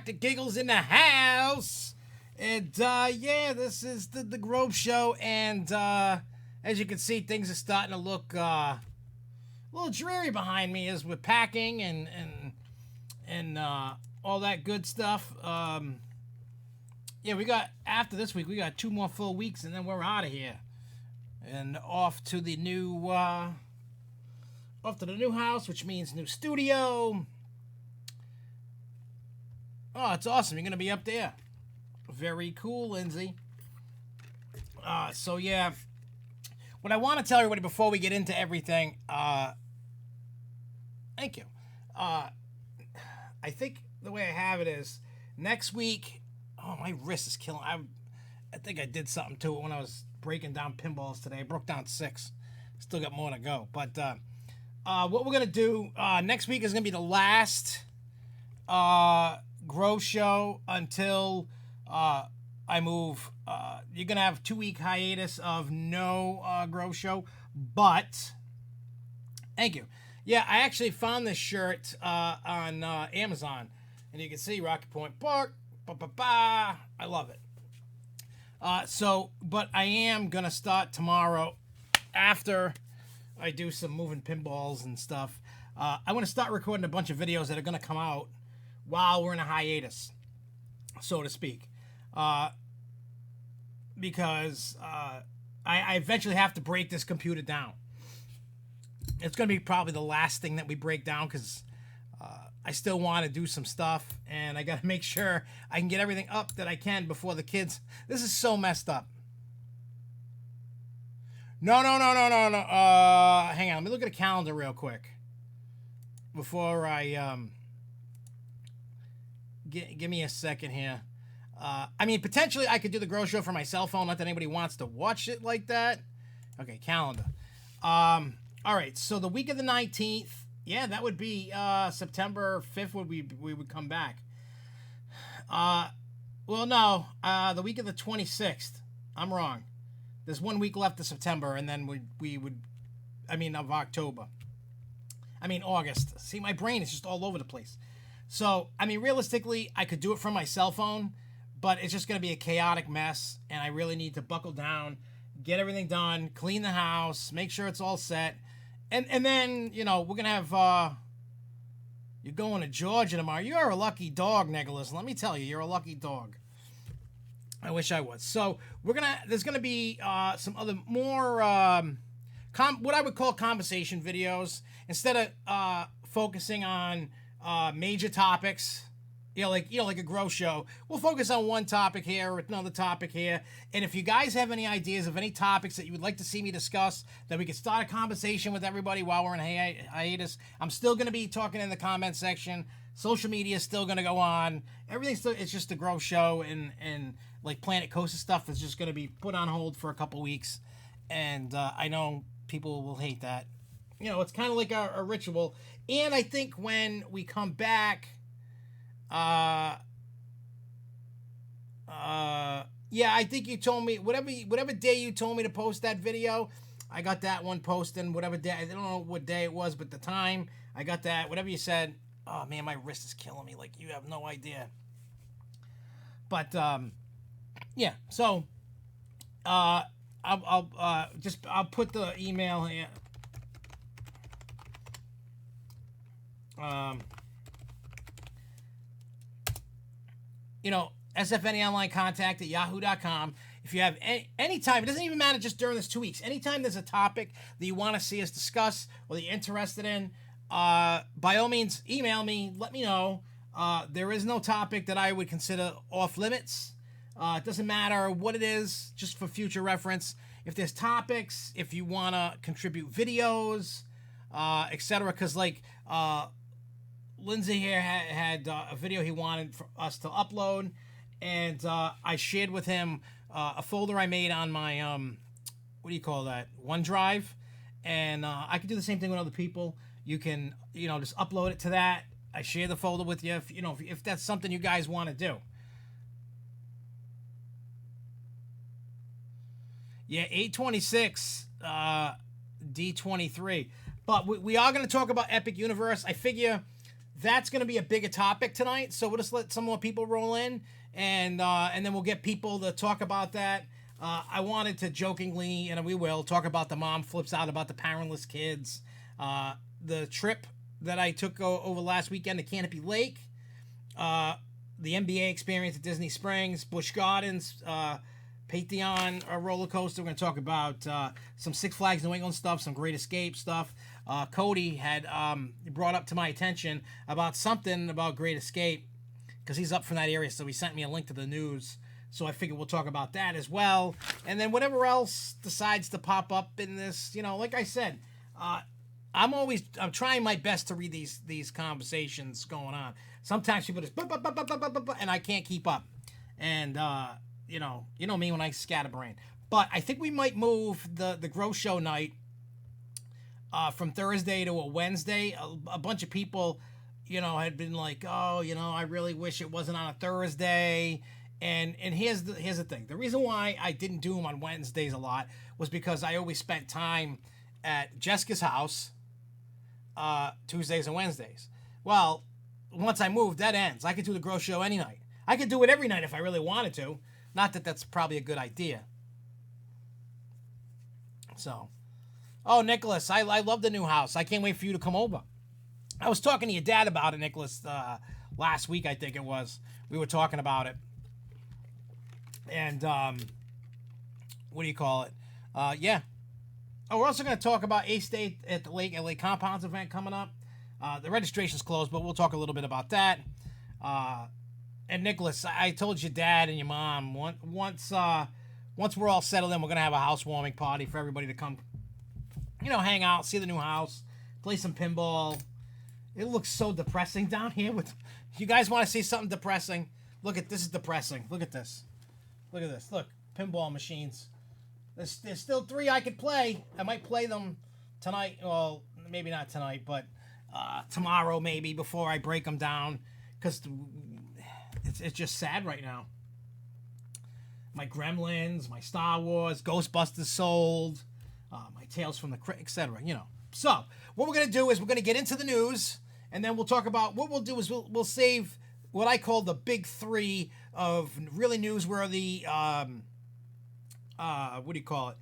Dr. Giggles in the house. And, yeah, this is the Grove Show. And, as you can see, things are starting to look, a little dreary behind me as we're packing and all that good stuff. Yeah, after this week, we got 2 more full weeks, and then we're out of here. And off to the new house, which means new studio. Oh, it's awesome. You're going to be up there. Very cool, Lindsay. So, yeah. What I want to tell everybody before we get into everything, thank you. I think the way I have it is, next week, oh, my wrist is killing. I think I did something to it when I was breaking down pinballs today. I broke down 6. Still got more to go. But what we're going to do next week is going to be the last Grove Show until I move. You're going to have 2-week hiatus of no Grove Show. But, thank you. Yeah, I actually found this shirt on Amazon. And you can see Rocky Point Park. I love it. But I am going to start tomorrow after I do some moving pinballs and stuff. I want to start recording a bunch of videos that are going to come out while we're in a hiatus, so to speak. Because I eventually have to break this computer down. It's going to be probably the last thing that we break down because I still want to do some stuff, and I got to make sure I can get everything up that I can before the kids. This is so messed up. No. Hang on. Let me look at a calendar real quick before I give me a second here. I mean, potentially I could do the Grove Show for my cell phone. Not that anybody wants to watch it like that. Okay, calendar. All right. So the week of the 19th. Yeah, that would be September 5th we would come back. Well, no, the week of the 26th. I'm wrong. There's 1 week left of September, and then of October. August. See, my brain is just all over the place. So, realistically, I could do it from my cell phone, but it's just going to be a chaotic mess, and I really need to buckle down, get everything done, clean the house, make sure it's all set. And then, we're going to have, you're going to Georgia tomorrow. You're a lucky dog, Nicholas. Let me tell you, you're a lucky dog. I wish I was. So, there's going to be some other more, what I would call conversation videos. Instead of focusing on major topics, like a Grove Show, we'll focus on one topic here or another topic here. And if you guys have any ideas of any topics that you would like to see me discuss, that we could start a conversation with everybody while we're in hiatus, I'm still going to be talking in the comment section. Social media is still going to go on. It's just a Grove Show, and like Planet Coaster stuff is just going to be put on hold for a couple weeks. And I know people will hate that. It's kind of like a ritual. And I think when we come back, yeah, I think you told me whatever day you told me to post that video, I got that one posted. Whatever day, I don't know what day it was, but the time I got that. Whatever you said. Oh man, my wrist is killing me. Like you have no idea. But yeah. So I'll put the email here. SFNEOnline contact at yahoo.com. If you have any time, it doesn't even matter just during this 2 weeks. Anytime there's a topic that you want to see us discuss or that you're interested in, by all means, email me. Let me know. There is no topic that I would consider off limits. It doesn't matter what it is, just for future reference. If there's topics, if you want to contribute videos, etc. Because Lindsay here had a video he wanted for us to upload, and I shared with him a folder I made on my what do you call that, OneDrive, and I could do the same thing with other people. You can just upload it to that. I share the folder with you if that's something you guys want to do. Yeah, 826 D23, but we are going to talk about Epic Universe. I figure that's going to be a bigger topic tonight. So we'll just let some more people roll in, and then we'll get people to talk about that. I wanted to jokingly, and we will, talk about the mom flips out about the parentless kids. The trip that I took over last weekend to Canopy Lake. The NBA experience at Disney Springs. Busch Gardens. Pantheon roller coaster. We're going to talk about some Six Flags New England stuff, some Great Escape stuff. Cody had brought up to my attention about something about Great Escape because he's up from that area, so he sent me a link to the news. So I figured we'll talk about that as well. And then whatever else decides to pop up in this, like I said, I'm trying my best to read these conversations going on. Sometimes people just, and I can't keep up. And, you know me when I scatterbrain. But I think we might move the Grow Show night from Thursday to a Wednesday. A bunch of people, had been like, oh, I really wish it wasn't on a Thursday. And here's the thing. The reason why I didn't do them on Wednesdays a lot was because I always spent time at Jessica's house Tuesdays and Wednesdays. Well, once I moved, that ends. I could do the Grow Show any night. I could do it every night if I really wanted to. Not that that's probably a good idea. So, oh, Nicholas, I love the new house. I can't wait for you to come over. I was talking to your dad about it, Nicholas, last week, I think it was. We were talking about it. And, what do you call it? Yeah. Oh, we're also going to talk about A-State at the Lake Compounds event coming up. The registration's closed, but we'll talk a little bit about that. And Nicholas, I told your dad and your mom, once we're all settled in, we're going to have a housewarming party for everybody to come, hang out, see the new house, play some pinball. It looks so depressing down here. You guys want to see something depressing? Look at this. Is depressing. Look at this. Look at this. Look, pinball machines. There's still 3 I could play. I might play them tonight. Well, maybe not tonight, but tomorrow maybe before I break them down, because it's just sad right now. My Gremlins, my Star Wars, Ghostbusters sold, my Tales from the Crypt, etc. So what we're gonna do is we're gonna get into the news, and then we'll talk about what we'll do is we'll save what I call the big 3 of really newsworthy. What do you call it?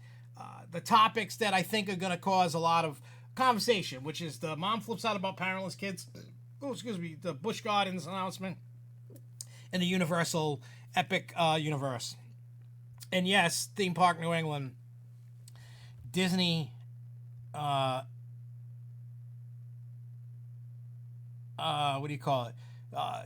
The topics that I think are going to cause a lot of conversation, which is the mom flips out about parentless kids. Oh, excuse me. The Busch Gardens announcement and the Universal Epic Universe. And yes, Theme Park New England, Disney, what do you call it?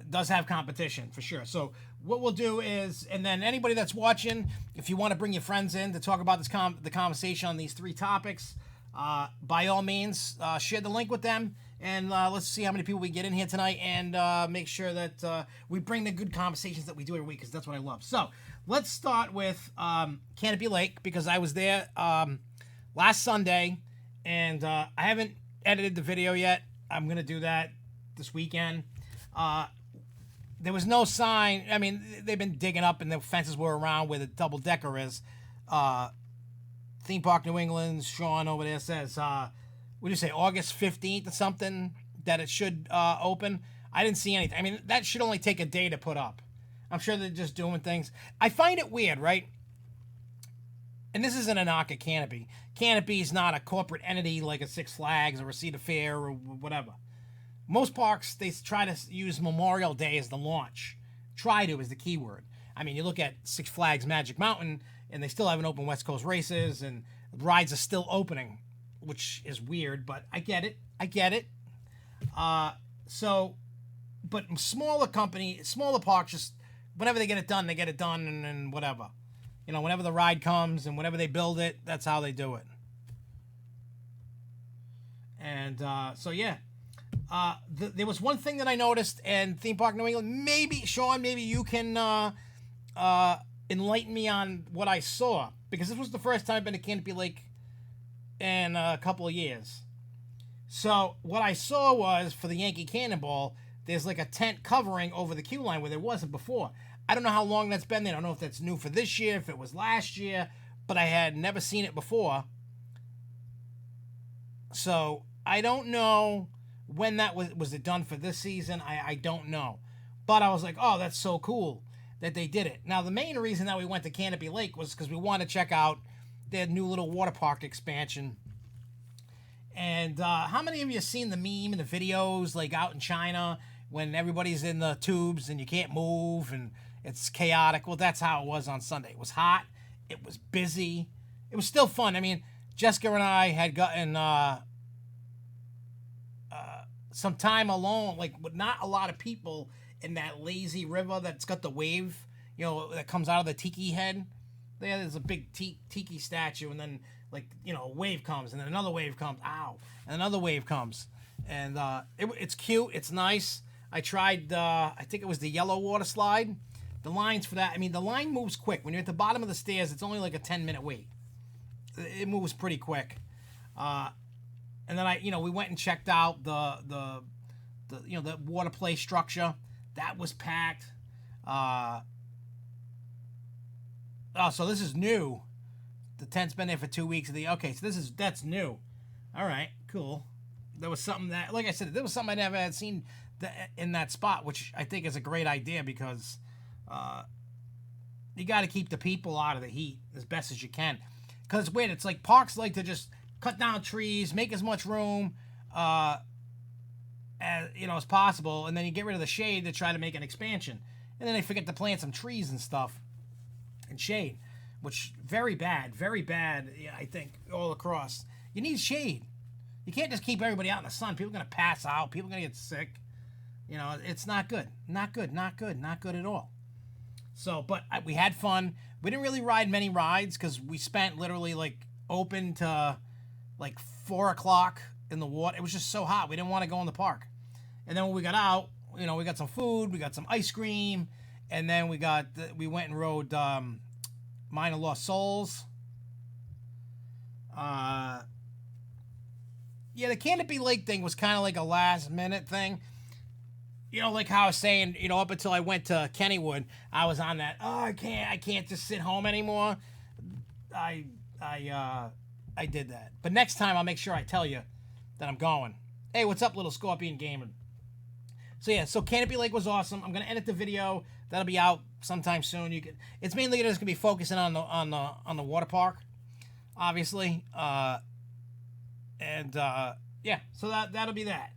Does have competition for sure. So what we'll do is, and then anybody that's watching, if you want to bring your friends in to talk about this the conversation on these 3 topics, by all means, share the link with them, and let's see how many people we get in here tonight, and make sure that we bring the good conversations that we do every week, because that's what I love. So let's start with Canopy Lake, because I was there last Sunday, and I haven't edited the video yet. I'm going to do that this weekend. There was no sign. I mean, they've been digging up, and the fences were around where the double-decker is. Theme Park New England, Sean over there says, what do you say, August 15th or something, that it should open. I didn't see anything. I mean, that should only take a day to put up. I'm sure they're just doing things. I find it weird, right? And this isn't a knock at Canopy. Canopy is not a corporate entity like a Six Flags or a Cedar Fair or whatever. Most parks, they try to use Memorial Day as the launch. Try to is the key word. I mean, you look at Six Flags Magic Mountain, and they still haven't opened West Coast races, and rides are still opening, which is weird, but I get it. But smaller parks, just whenever they get it done, and whatever. Whenever the ride comes and whenever they build it, that's how they do it. And so, yeah. There was one thing that I noticed in Theme Park New England. Maybe, Sean, maybe you can enlighten me on what I saw, because this was the first time I've been to Canopy Lake in a couple of years. So what I saw was, for the Yankee Cannonball, there's like a tent covering over the queue line where there wasn't before. I don't know how long that's been there. I don't know if that's new for this year, if it was last year, but I had never seen it before. So I don't know When that was it done for this season? I don't know. But I was like, oh, that's so cool that they did it. Now, the main reason that we went to Canopy Lake was because we wanted to check out their new little water park expansion. And how many of you have seen the meme and the videos, like out in China, when everybody's in the tubes and you can't move and it's chaotic? Well, that's how it was on Sunday. It was hot. It was busy. It was still fun. I mean, Jessica and I had gotten some time alone, like with not a lot of people in that lazy river that's got the wave, you know, that comes out of the tiki head. There's a big tiki statue, and then, like, you know, a wave comes, and then another wave comes. Ow. And another wave comes. And it's cute. It's nice. I tried, I think it was the yellow water slide. The lines for that, I mean, the line moves quick. When you're at the bottom of the stairs, it's only like a 10-minute wait. It moves pretty quick. And then we went and checked out the water play structure. That was packed. So this is new. The tent's been there for 2 weeks. Okay, so that's new. All right, cool. There was something that, like I said, there was something I never had seen in that spot, which I think is a great idea because you got to keep the people out of the heat as best as you can. Because it's weird. It's like parks like to just cut down trees, make as much room as possible, and then you get rid of the shade to try to make an expansion. And then they forget to plant some trees and stuff and shade, which very bad, I think, all across. You need shade. You can't just keep everybody out in the sun. People are going to pass out. People are going to get sick. You know, it's not good. Not good at all. So, but we had fun. We didn't really ride many rides because we spent literally like open to like 4 o'clock in the water. It was just so hot. We didn't want to go in the park. And then when we got out, we got some food, we got some ice cream, and then we went and rode Mine of Lost Souls. The Canopy Lake thing was kind of like a last minute thing. Like how I was saying, up until I went to Kennywood, I was on that, I can't just sit home anymore. I did that. But next time I'll make sure I tell you that I'm going. Hey, what's up, little Scorpion Gaming? So Canopy Lake was awesome. I'm gonna edit the video. That'll be out sometime soon. It's mainly just gonna be focusing on the water park, obviously. So that'll be that.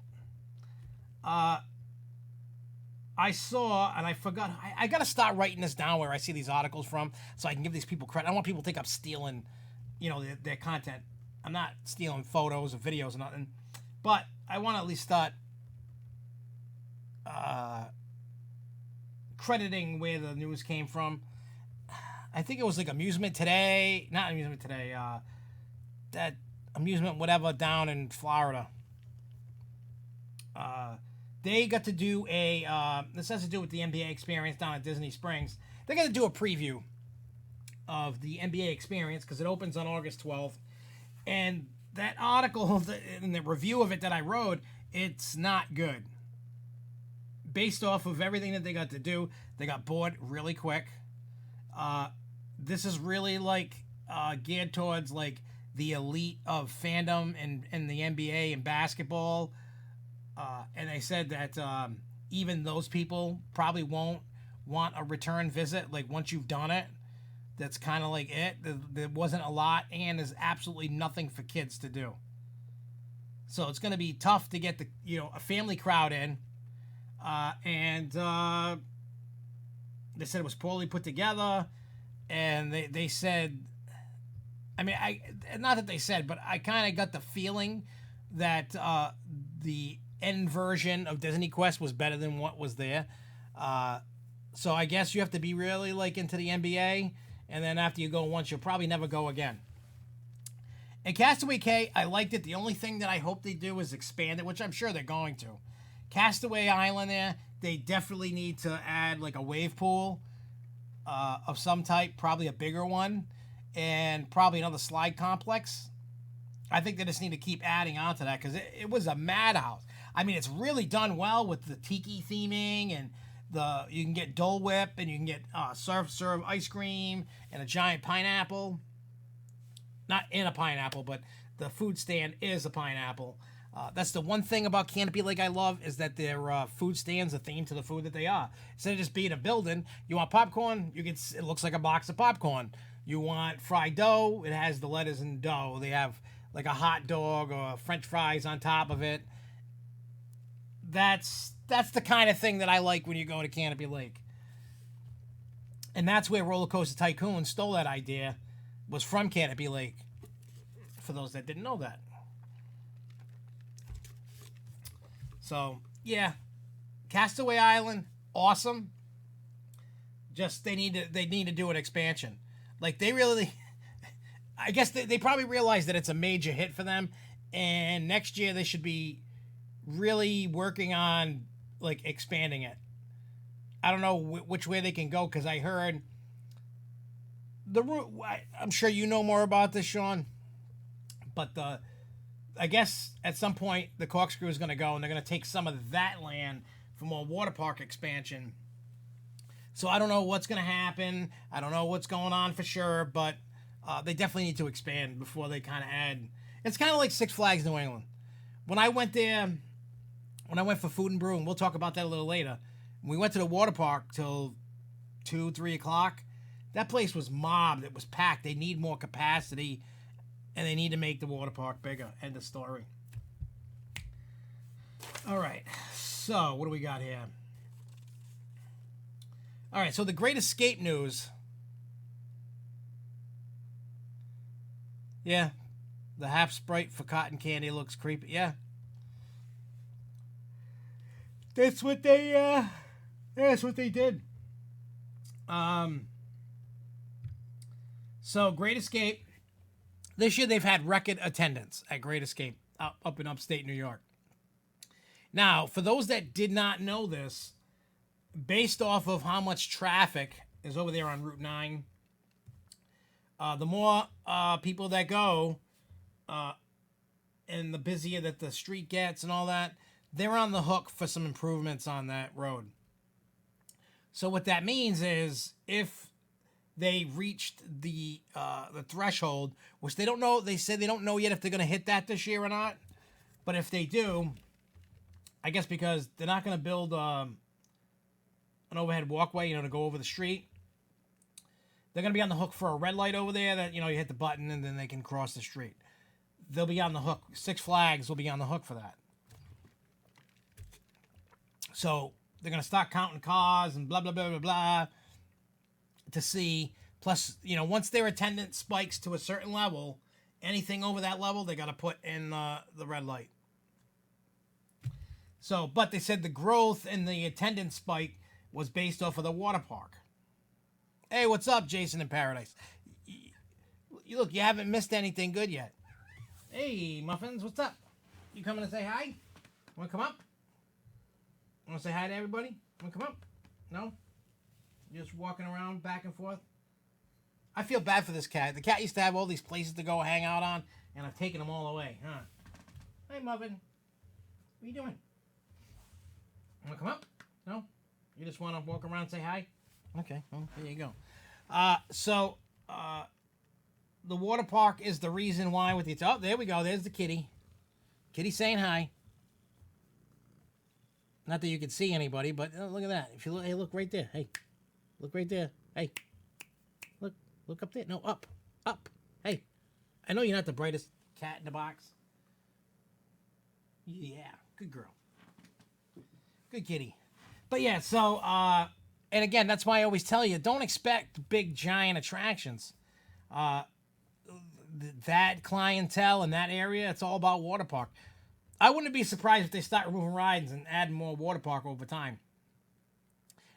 I saw, and I forgot, I got to start writing this down where I see these articles from so I can give these people credit. I don't want people to think I'm stealing, their content. I'm not stealing photos or videos or nothing. But I want to at least start crediting where the news came from. I think it was like Amusement Today. Not Amusement Today. That Amusement whatever down in Florida. They got to do this has to do with the NBA experience down at Disney Springs. They're going to do a preview of the NBA experience because it opens on August 12th. And that article, in the review of it that I wrote, it's not good. Based off of everything that they got to do, they got bored really quick. This is really like geared towards like the elite of fandom in the NBA and basketball. And they said that even those people probably won't want a return visit. Like once you've done it, that's kind of like it. There wasn't a lot, and there's absolutely nothing for kids to do. So it's going to be tough to get a family crowd in. And they said it was poorly put together, and they said, not that they said, but I kind of got the feeling that the end version of Disney Quest was better than what was there. So I guess you have to be really like into the NBA, and then after you go once, you'll probably never go again. And Castaway Cay, I liked it. The only thing that I hope they do is expand it, which I'm sure they're going to. Castaway Island there, they definitely need to add like a wave pool of some type, probably a bigger one, and probably another slide complex. I think they just need to keep adding on to that because it was a madhouse. I mean, it's really done well with the tiki theming, and you can get Dole Whip, and you can get serve ice cream and a giant pineapple. Not in a pineapple, but the food stand is a pineapple. That's the one thing about Canopy Lake I love, is that their food stands are themed to the food that they are. Instead of just being a building, you want popcorn, it looks like a box of popcorn. You want fried dough, it has the letters in dough. They have like a hot dog or French fries on top of it. That's the kind of thing that I like when you go to Canopy Lake. And that's where Roller Coaster Tycoon stole that idea, was from Canopy Lake, for those that didn't know that. So, yeah, Castaway Island, awesome. Just they need to do an expansion. Like, they really, I guess they probably realize that it's a major hit for them, and next year they should be really working on, like, expanding it. I don't know which way they can go, because I heard I'm sure you know more about this, Sean, but I guess at some point the corkscrew is going to go, and they're going to take some of that land for more water park expansion. So I don't know what's going to happen. I don't know what's going on for sure, but they definitely need to expand before they kind of add. It's kind of like Six Flags New England. When I went there, when I went for food and brew, and we'll talk about that a little later, we went to the water park till 2, 3 o'clock. That place was mobbed. It was packed. They need more capacity, and they need to make the water park bigger. End of story. All right. So, what do we got here? All right. So, the Great Escape news. Yeah. The half Sprite for cotton candy looks creepy. Yeah. That's what they did. So, Great Escape. This year they've had record attendance at Great Escape up in upstate New York. Now, for those that did not know this, based off of how much traffic is over there on Route 9, the more people that go, and the busier that the street gets and all that, they're on the hook for some improvements on that road. So what that means is, if they reached the threshold, which they don't know. They said they don't know yet if they're going to hit that this year or not. But if they do, I guess because they're not going to build an overhead walkway, to go over the street. They're going to be on the hook for a red light over there that, you hit the button and then they can cross the street. They'll be on the hook. Six Flags will be on the hook for that. So they're going to start counting cars and blah, blah, blah, blah, blah, to see. Plus, once their attendance spikes to a certain level, anything over that level, they got to put in the red light. So, but they said the growth in the attendance spike was based off of the water park. Hey, what's up, Jason in Paradise? Look, you haven't missed anything good yet. Hey, Muffins, what's up? You coming to say hi? Want to come up? Want to say hi to everybody? Want to come up? No? Just walking around back and forth? I feel bad for this cat. The cat used to have all these places to go hang out on, and I've taken them all away, huh? Hey, Muffin. What are you doing? Want to come up? No? You just want to walk around and say hi? Okay, well, there you go. The water park is the reason why with the... Oh, there we go. There's the kitty. Kitty saying hi. Not that you can see anybody, but look at that. If you look, hey, look right there. Hey, look right there. Hey, look up there. No, up. Hey, I know you're not the brightest cat in the box. Yeah, good girl. Good kitty. But yeah, so, and again, that's why I always tell you, don't expect big, giant attractions. That clientele in that area, it's all about water park. I wouldn't be surprised if they start removing rides and add more water park over time.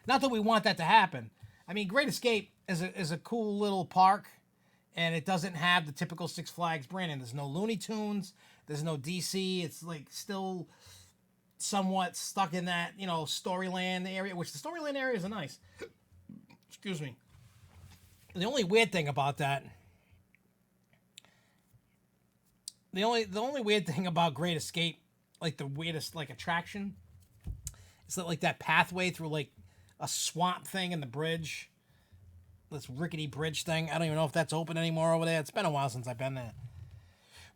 Not that we want that to happen. I mean, Great Escape is a cool little park, and it doesn't have the typical Six Flags branding. There's no Looney Tunes. There's no DC. It's like still somewhat stuck in that, Storyland area, which the Storyland areas are nice. Excuse me. The only weird thing about that, the only weird thing about Great Escape, like the weirdest attraction, is that that pathway through a swamp thing in the bridge, this rickety bridge thing. I don't even know if that's open anymore over there. It's been a while since I've been there.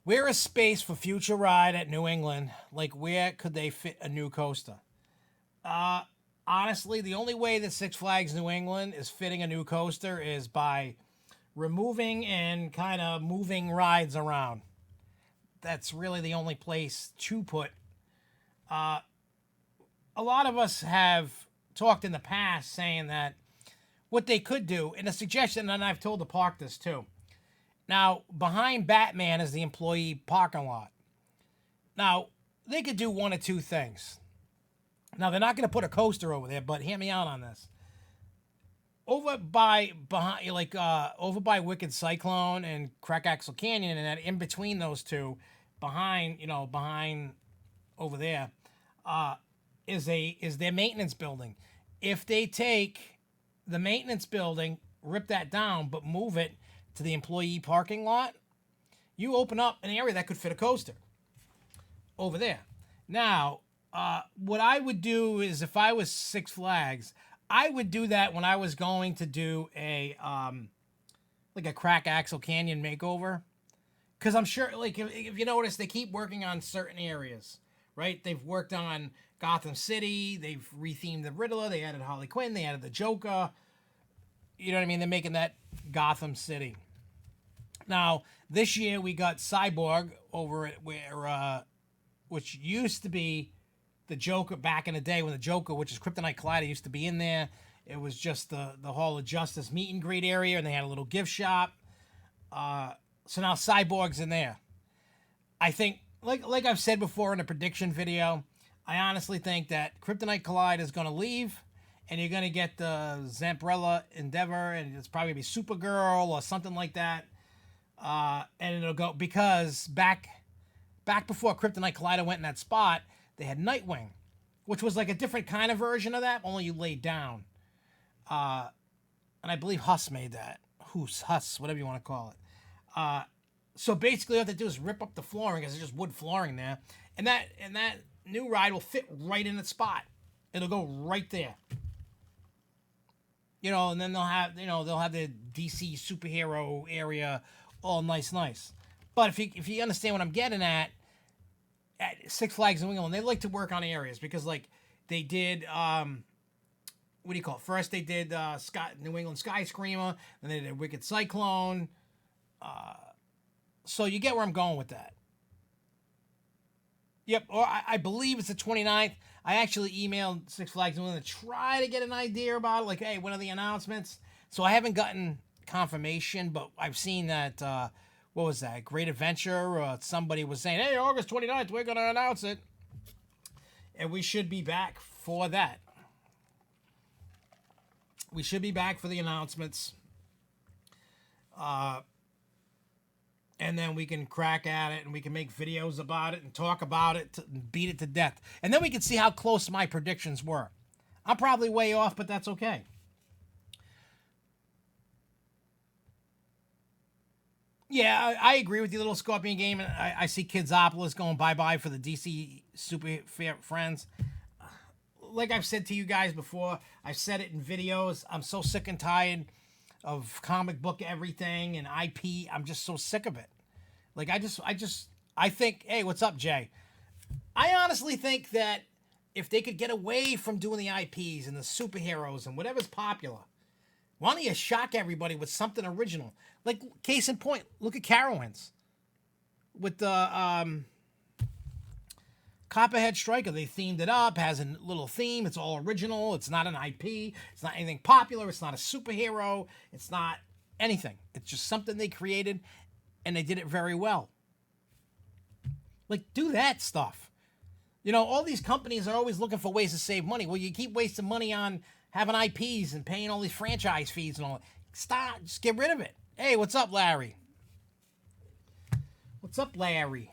Where is space for future ride at New England? Like, where could they fit a new coaster? Honestly, the only way that Six Flags New England is fitting a new coaster is by removing and kind of moving rides around. That's really the only place to put. A lot of us have talked in the past saying that what they could do, and a suggestion, and I've told the park this too. Now, behind Batman is the employee parking lot. Now, they could do one of two things. Now, they're not going to put a coaster over there, but hear me out on this. Over by Wicked Cyclone and Crack Axle Canyon, and then in between those two, behind over there, is their maintenance building. If they take the maintenance building, rip that down, but move it to the employee parking lot, you open up an area that could fit a coaster over there. Now, what I would do is, if I was Six Flags, I would do that when I was going to do a Crack Axle Canyon makeover, because I'm sure, like, if you notice, they keep working on certain areas, right? They've worked on Gotham City, they've rethemed the Riddler, they added Harley Quinn, they added the Joker. You know what I mean? They're making that Gotham City. Now, this year we got Cyborg over at which used to be the Joker back in the day, when the Joker, which is Kryptonite Collider, used to be in there. It was just the Hall of Justice meet and greet area, and they had a little gift shop. So now Cyborg's in there. I think, like I've said before in a prediction video, I honestly think that Kryptonite Collider is going to leave, and you're going to get the Zamperella Endeavor, and it's probably going to be Supergirl or something like that. And it'll go, because back before Kryptonite Collider went in that spot, they had Nightwing, which was like a different kind of version of that, only you laid down. And I believe Huss made that. Huss, whatever you want to call it. So basically what they do is rip up the flooring, because there's just wood flooring there. And that new ride will fit right in its spot. It'll go right there. And then they'll have the DC superhero area all nice. But if you understand what I'm getting at Six Flags New England, they like to work on areas, because like they did, what do you call it? First they did New England Sky Screamer, then they did Wicked Cyclone. So you get where I'm going with that. Yep, or I believe it's the 29th. I actually emailed Six Flags New England to try to get an idea about it, like, hey, when are the announcements? So I haven't gotten confirmation, but I've seen that, what was that, Great Adventure? Somebody was saying, hey, August 29th, we're going to announce it. And we should be back for that. We should be back for the announcements. And then we can crack at it, and we can make videos about it and talk about it and beat it to death. And then we can see how close my predictions were. I'm probably way off, but that's okay. Yeah, I agree with you, Little Scorpion Game. I see Kidsopolis going bye-bye for the DC Super Friends. Like I've said to you guys before, I've said it in videos, I'm so sick and tired of comic book everything and IP. I'm just so sick of it. Like, I think, hey, what's up, Jay? I honestly think that if they could get away from doing the IPs and the superheroes and whatever's popular, why don't you shock everybody with something original? Like, case in point, look at Carowinds. With the Copperhead Striker, they themed it up, has a little theme, it's all original, it's not an IP, it's not anything popular, it's not a superhero, it's not anything. It's just something they created, and they did it very well. Like, do that stuff. All these companies are always looking for ways to save money. Well, you keep wasting money on having IPs and paying all these franchise fees and all that. Stop, just get rid of it. Hey, what's up, Larry? What's up, Larry?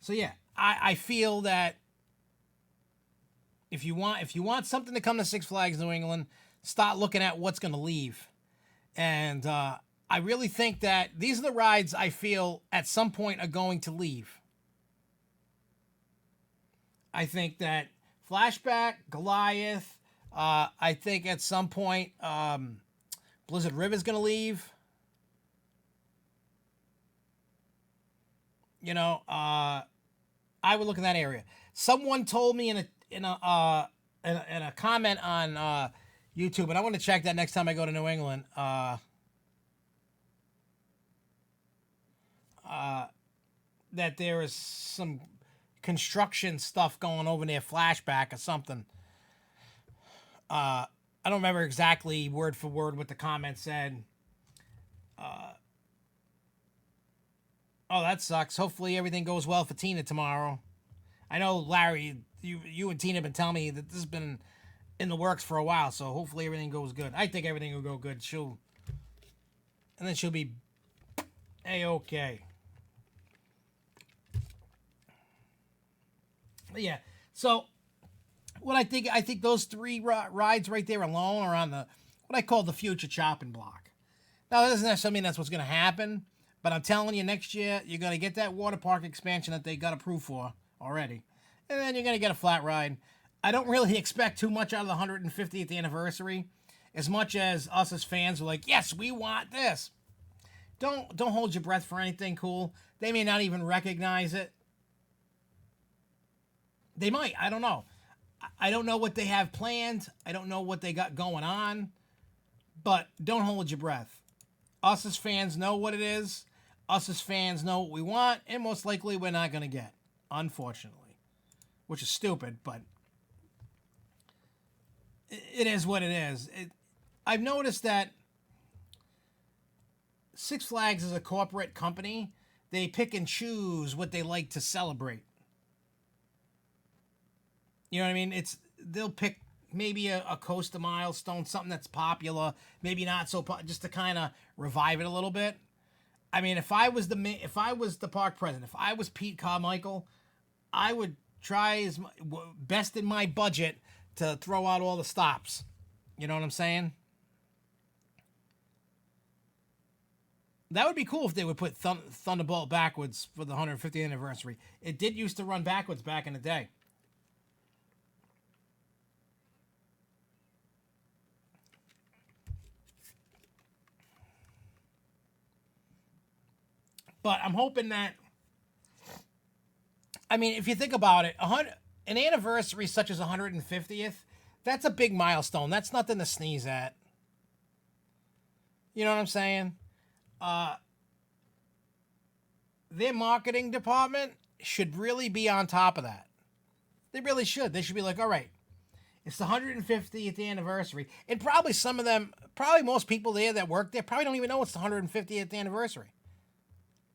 So yeah, I feel that if you want something to come to Six Flags New England, start looking at what's going to leave. And I really think that these are the rides I feel at some point are going to leave. I think that Flashback, Goliath, I think at some point Blizzard River is going to leave. I would look in that area. Someone told me in a comment on YouTube, and I want to check that next time I go to New England. That there is some construction stuff going over near Flashback or something. I don't remember exactly word for word what the comment said. Oh, that sucks. Hopefully everything goes well for Tina tomorrow. I know, Larry, you and Tina have been telling me that this has been in the works for a while, so hopefully everything goes good. I think everything will go good. She'll be A-okay. But yeah, so what I think those three rides right there alone are on what I call the future chopping block. Now, that doesn't necessarily mean that's what's going to happen, but I'm telling you, next year, you're going to get that water park expansion that they got approved for already, and then you're going to get a flat ride. I don't really expect too much out of the 150th anniversary, as much as us as fans are like, yes, we want this. Don't hold your breath for anything cool. They may not even recognize it. They might. I don't know. I don't know what they have planned. I don't know what they got going on. But don't hold your breath. Us as fans know what it is. Us as fans know what we want. And most likely we're not going to get. Unfortunately. Which is stupid, but it is what it is. I've noticed that Six Flags is a corporate company. They pick and choose what they like to celebrate. You know what I mean? They'll pick maybe a Costa milestone, something that's popular, maybe not so just to kind of revive it a little bit. I mean, if I was the park president, if I was Pete Carmichael, I would try as best in my budget to throw out all the stops. You know what I'm saying? That would be cool if they would put Thunderbolt backwards for the 150th anniversary. It did used to run backwards back in the day. But I'm hoping that, I mean, if you think about it, an anniversary such as 150th, that's a big milestone. That's nothing to sneeze at. You know what I'm saying? Their marketing department should really be on top of that. They really should. They should be like, all right, it's the 150th anniversary. And probably some of them, probably most people there that work there probably don't even know it's the 150th anniversary.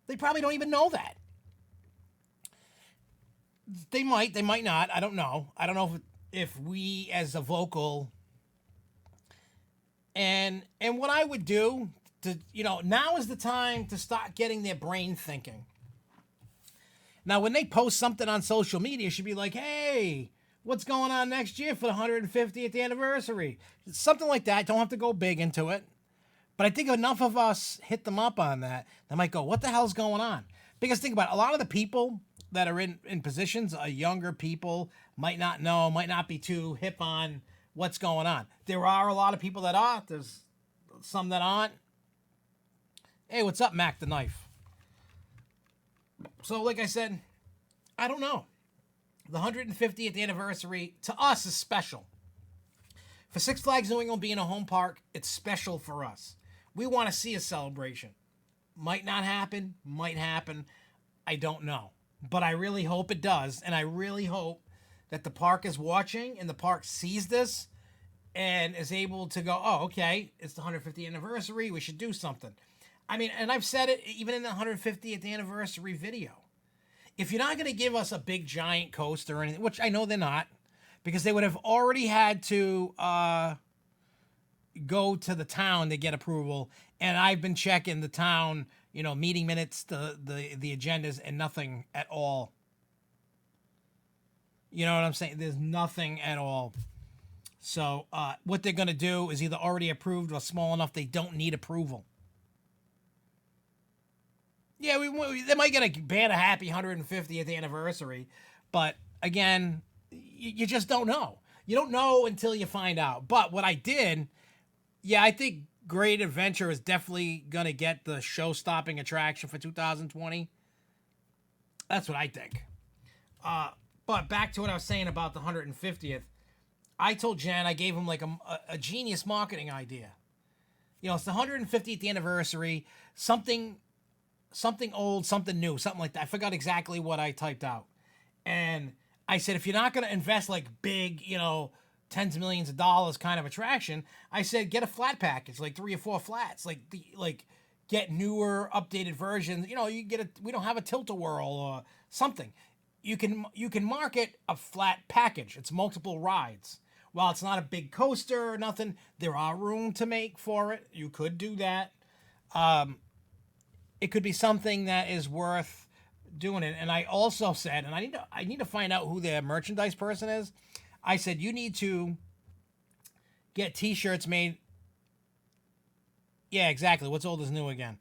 They probably don't even know that. They might not. I don't know. I don't know if we as a vocal and what I would do to, now is the time to start getting their brain thinking. Now, when they post something on social media, it should be like, hey, what's going on next year for the 150th anniversary? Something like that. Don't have to go big into it. But I think enough of us hit them up on that. They might go, what the hell's going on? Because think about it, a lot of the people that are in positions are younger people, might not know, might not be too hip on what's going on. There are a lot of people that are. There's some that aren't. Hey, what's up, Mac the Knife? So, like I said, I don't know. The 150th anniversary to us is special. For Six Flags New England being a home park, it's special for us. We want to see a celebration. Might not happen, might happen. I don't know. But I really hope it does. And I really hope that the park is watching and the park sees this and is able to go, oh, okay, it's the 150th anniversary. We should do something. I mean, and I've said it even in the 150th anniversary video. If you're not going to give us a big giant coaster or anything, which I know they're not, because they would have already had to go to the town to get approval. And I've been checking the town, meeting minutes, the agendas, and nothing at all. You know what I'm saying? There's nothing at all. So what they're going to do is either already approved or small enough they don't need approval. Yeah, they might get a band a happy 150th anniversary, but again, you just don't know. You don't know until you find out. But what I did, I think Great Adventure is definitely going to get the show-stopping attraction for 2020. That's what I think. But back to what I was saying about the 150th. I told Jen, I gave him like a genius marketing idea. You know, it's the 150th anniversary, something old, something new, something like that. I forgot exactly what I typed out. And I said, if you're not going to invest like big, you know, tens of millions of dollars kind of attraction, I said, get a flat package, like 3 or 4 flats, like get newer, updated versions. You know, we don't have a tilt-a-whirl or something. You can market a flat package. It's multiple rides. While it's not a big coaster or nothing, there are room to make for it. You could do that. It could be something that is worth doing it. And I also said, and I need to find out who their merchandise person is. I said, you need to get t-shirts made. Yeah, exactly. What's old is new again.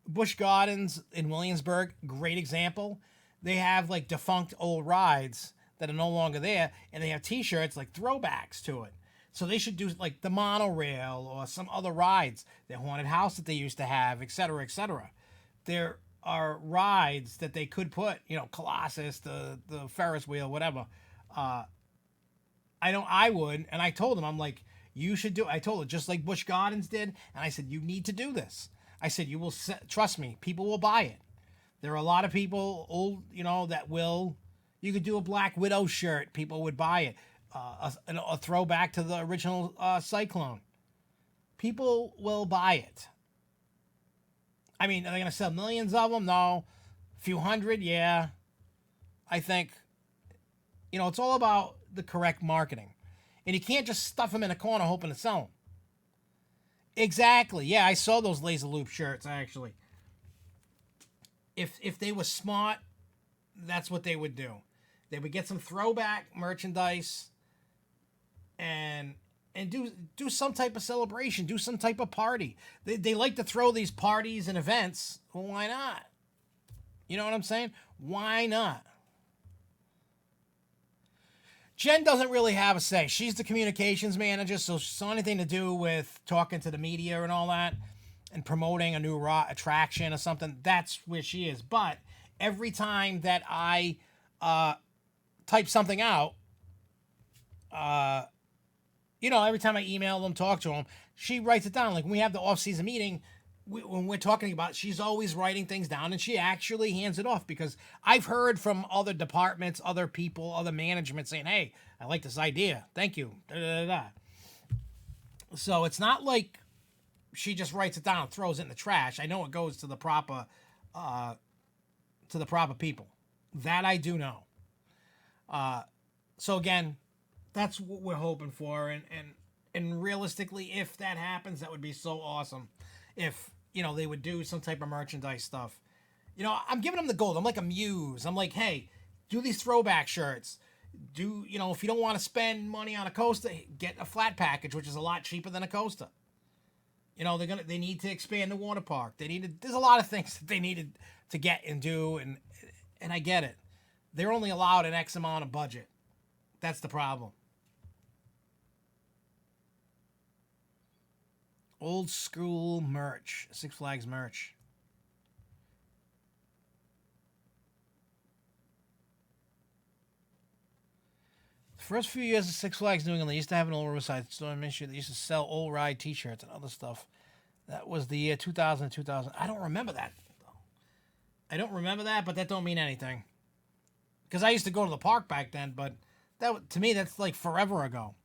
Busch Gardens in Williamsburg, great example. They have like defunct old rides that are no longer there, and they have t-shirts like throwbacks to it. So they should do like the monorail or some other rides, their haunted house that they used to have, etc., etc. There are rides that they could put, you know, Colossus, the Ferris wheel, whatever. I would, and I told them, I'm like, you should do. I told her just like Busch Gardens did, and I said, you need to do this. I said, you will trust me, people will buy it. There are a lot of people, old, you know, that will. You could do a Black Widow shirt. People would buy it. A throwback to the original Cyclone. People will buy it. I mean, are they going to sell millions of them? No. A few hundred? Yeah. I think, you know, it's all about the correct marketing. And you can't just stuff them in a corner hoping to sell them. Exactly. Yeah, I saw those laser loop shirts, actually. If they were smart, that's what they would do. They would get some throwback merchandise and do some type of celebration, do some type of party. They like to throw these parties and events. Well, why not? You know what I'm saying? Why not? Jen doesn't really have a say. She's the communications manager, so she's anything to do with talking to the media and all that and promoting a new attraction or something. That's where she is. But every time that I type something out, you know, every time I email them, talk to them, she writes it down. Like when we have the off-season meeting, when we're talking about it, she's always writing things down, and she actually hands it off because I've heard from other departments, other people, other management saying, hey, I like this idea. Thank you. Da, da, da, da. So it's not like she just writes it down and throws it in the trash. I know it goes to the proper people. That I do know. So again, that's what we're hoping for, and realistically, if that happens, that would be so awesome. If, you know, they would do some type of merchandise stuff. You know, I'm giving them the gold. I'm like a muse. I'm like, hey, do these throwback shirts. Do, you know, if you don't want to spend money on a coaster, get a flat package, which is a lot cheaper than a coaster. You know, they need to expand the water park. There's a lot of things that they needed to get and do, and I get it. They're only allowed an X amount of budget. That's the problem. Old school merch. Six Flags merch. The first few years of Six Flags New England, they used to have an old Riverside store in Michigan. They used to sell old ride t-shirts and other stuff. That was the year 2000. I don't remember that. I don't remember that, but that don't mean anything. Because I used to go to the park back then, but that, to me, that's like forever ago.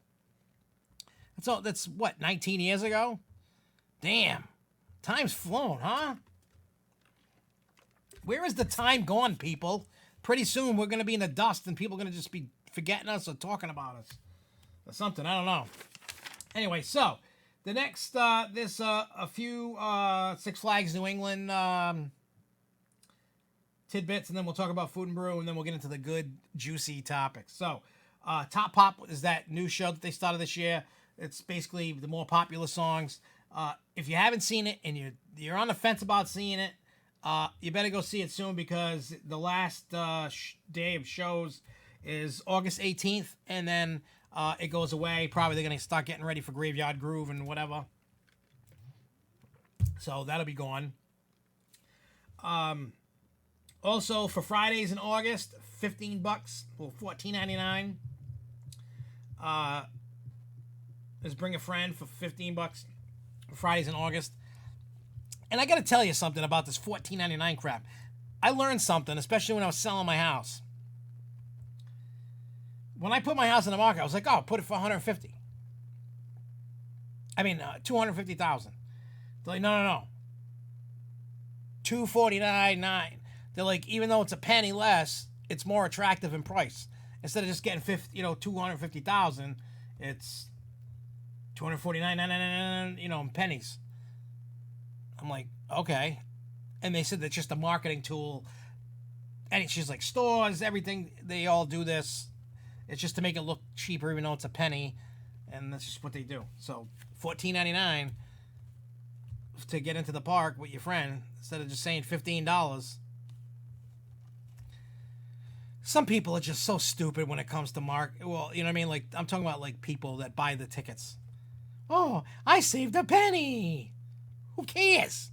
That's what, 19 years ago? Damn. Time's flown, huh? Where is the time gone, people? Pretty soon we're going to be in the dust and people are going to just be forgetting us or talking about us. Or something, I don't know. Anyway, so, the next, there's a few Six Flags New England tidbits, and then we'll talk about Food and Brew, and then we'll get into the good, juicy topics. So, Top Pop is that new show that they started this year. It's basically the more popular songs. If you haven't seen it and you're on the fence about seeing it, you better go see it soon because the last day of shows is August 18th, and then it goes away. Probably they're going to start getting ready for Graveyard Groove and whatever. So that'll be gone. Also, for Fridays in August, $15 or $14.99. Let's bring a friend for $15 for Fridays in August. And I got to tell you something about this $14.99 crap. I learned something, especially when I was selling my house. When I put my house in the market, I was like, oh, put it for $150,000. I mean, $250,000. They're like, no. $249.9. They're like, even though it's a penny less, it's more attractive in price. Instead of just getting $250,000, it's $249.9, in pennies. I'm like, okay. And they said that's just a marketing tool. And she's like, stores, everything, they all do this. It's just to make it look cheaper, even though it's a penny. And that's just what they do. So $14.99 to get into the park with your friend instead of just saying $15. Some people are just so stupid when it comes to Well, you know what I mean? Like, I'm talking about like people that buy the tickets. Oh, I saved a penny. Who cares?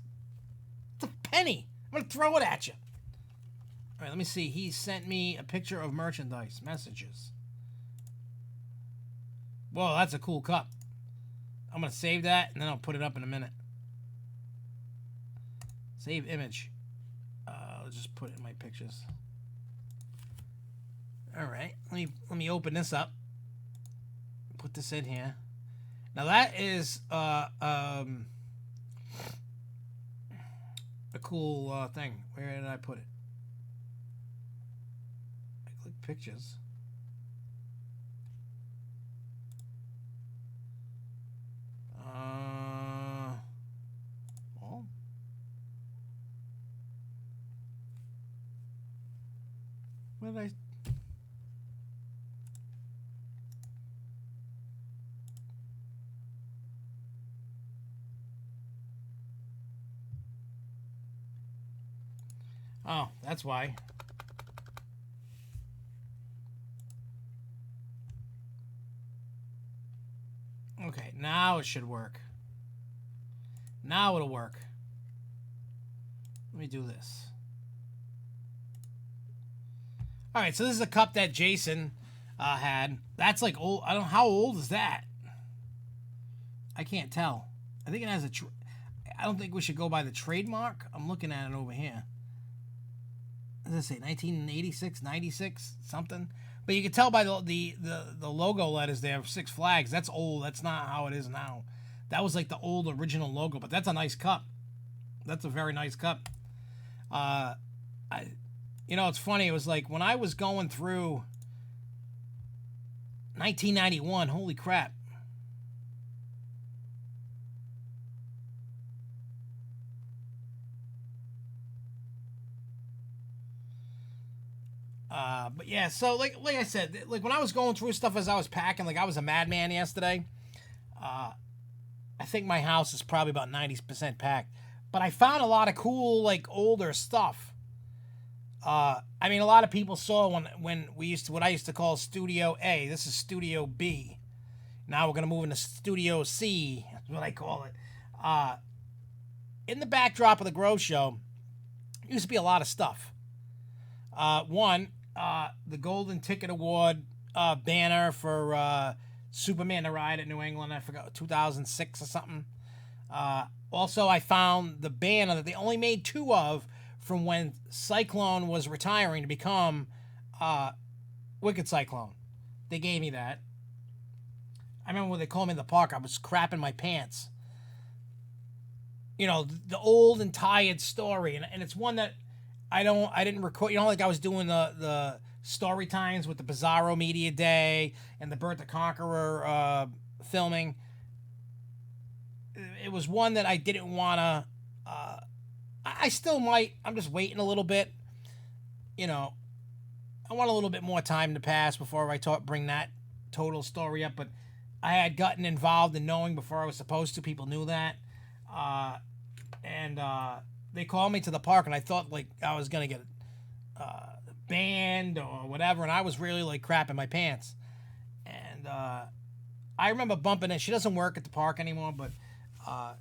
It's a penny. I'm going to throw it at you. All right, let me see. He sent me a picture of merchandise messages. Whoa, that's a cool cup. I'm going to save that, and then I'll put it up in a minute. Save image. I'll just put it in my pictures. All right, let me open this up. Put this in here. Now that is a cool thing. Where did I put it? I click pictures. Well. Where did I? Oh, that's why. Okay, now it should work. Now it'll work. Let me do this. All right, so this is a cup that Jason had. That's like old. I don't know, how old is that? I can't tell. I think it has a... I don't think we should go by the trademark. I'm looking at it over here. What does it say? 1986, 96, something? But you can tell by the logo letters there, Six Flags. That's old. That's not how it is now. That was like the old original logo. But that's a nice cup. That's a very nice cup. It's funny. It was like when I was going through 1991. Holy crap. But yeah, so like I said, like when I was going through stuff as I was packing, like I was a madman yesterday. I think my house is probably about 90% packed, but I found a lot of cool, like older stuff. I mean, a lot of people saw when we used to, what I used to call Studio A. This is Studio B. Now we're gonna move into Studio C. That's what I call it. In the backdrop of the Grove Show, used to be a lot of stuff. The Golden Ticket Award banner for Superman to Ride at New England. I forgot, 2006 or something. Also, I found the banner that they only made 2 of from when Cyclone was retiring to become Wicked Cyclone. They gave me that. I remember when they called me in the park, I was crapping my pants. You know, the old and tired story. And it's one that I didn't record. You know, like I was doing the story times with the Bizarro Media Day and the Bert the Conqueror filming. It was one that I didn't want to... I still might. I'm just waiting a little bit. You know, I want a little bit more time to pass before I bring that total story up. But I had gotten involved in knowing before I was supposed to. People knew that. They called me to the park, and I thought, like, I was going to get banned or whatever, and I was really, like, crapping my pants. And I remember bumping it. She doesn't work at the park anymore, but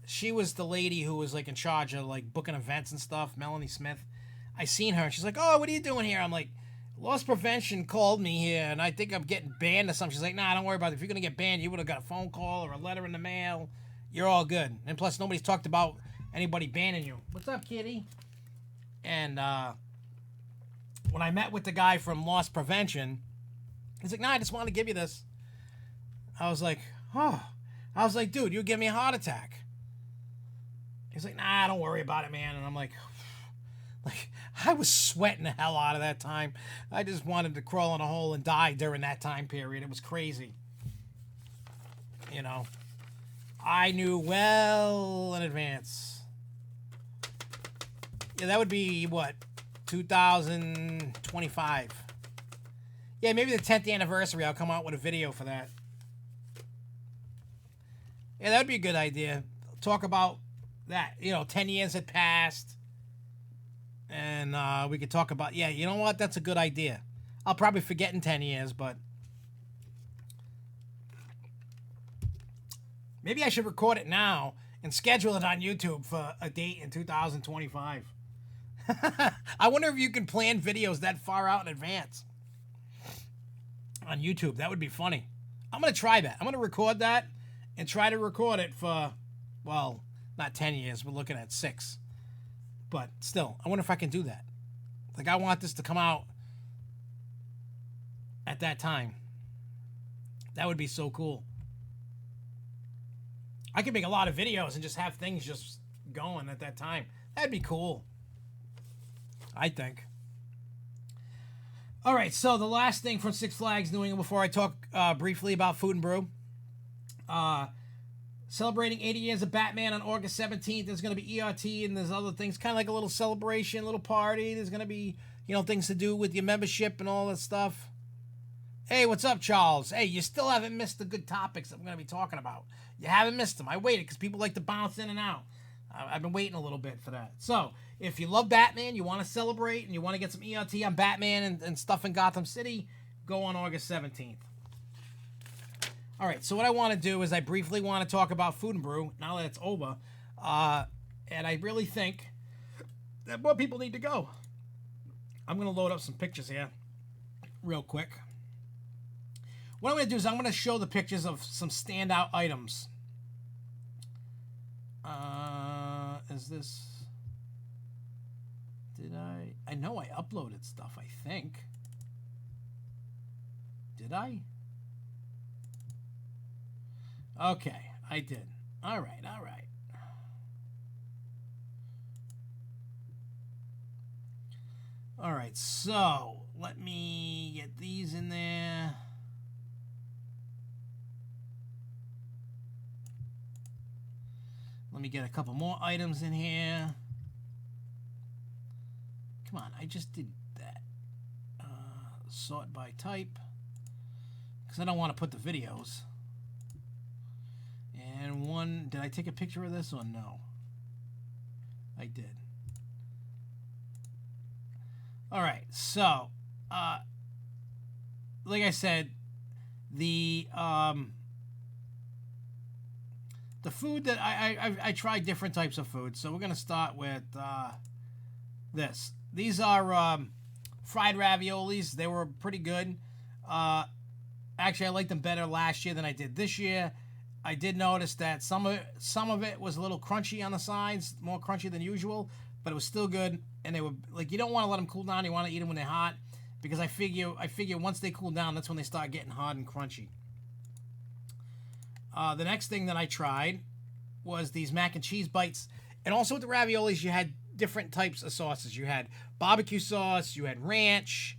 she was the lady who was, like, in charge of, like, booking events and stuff, Melanie Smith. I seen her, and she's like, "Oh, what are you doing here?" I'm like, "Loss Prevention called me here, and I think I'm getting banned or something." She's like, "Nah, don't worry about it. If you're gonna get banned, you would have got a phone call or a letter in the mail. You're all good." And plus, nobody's talked about anybody banning you. What's up, kitty? And when I met with the guy from Loss Prevention, he's like, "Nah, I just wanted to give you this." I was like, "Oh." I was like, "Dude, you'll give me a heart attack." He's like, "Nah, don't worry about it, man." And I'm like, I was sweating the hell out of that time. I just wanted to crawl in a hole and die during that time period. It was crazy. You know, I knew well in advance. Yeah, that would be, what, 2025. Yeah, maybe the 10th anniversary, I'll come out with a video for that. Yeah, that would be a good idea. Talk about that. 10 years had passed. And we could talk about, yeah, you know what? That's a good idea. I'll probably forget in 10 years, but maybe I should record it now and schedule it on YouTube for a date in 2025. I wonder if you can plan videos that far out in advance on YouTube. That would be funny. I'm going to try that. I'm going to record that and try to record it for, well, not 10 years. We're looking at 6. But still, I wonder if I can do that. Like, I want this to come out at that time. That would be so cool. I could make a lot of videos and just have things just going at that time. That'd be cool, I think. All right, so the last thing from Six Flags New England before I talk briefly about Food and Brew. Celebrating 80 years of Batman on August 17th. There's going to be ERT and there's other things. Kind of like a little celebration, a little party. There's going to be, things to do with your membership and all that stuff. Hey, what's up, Charles? Hey, you still haven't missed the good topics that I'm going to be talking about. You haven't missed them. I waited because people like to bounce in and out. I've been waiting a little bit for that. So, if you love Batman, you want to celebrate, and you want to get some ERT on Batman and stuff in Gotham City, go on August 17th. All right, so what I want to do is I briefly want to talk about Food and Brew now that it's over. And I really think that more people need to go. I'm going to load up some pictures here real quick. What I'm going to do is I'm going to show the pictures of some standout items. Is this... Did I know I uploaded stuff, I think. Did I? Okay, I did. All right. All right, so let me get these in there. Let me get a couple more items in here. Come on, I just did that. Sort by type. Because I don't want to put the videos. And one, did I take a picture of this or no? I did. All right, so, like I said, the food that I tried different types of food. So we're gonna start with this. These are fried raviolis. They were pretty good. Actually, I liked them better last year than I did this year. I did notice that some of it was a little crunchy on the sides, more crunchy than usual, but it was still good. And they were like, you don't want to let them cool down. You want to eat them when they're hot, because I figure once they cool down, that's when they start getting hard and crunchy. The next thing that I tried was these mac and cheese bites, and also with the raviolis, you had different types of sauces. You had barbecue sauce, you had ranch,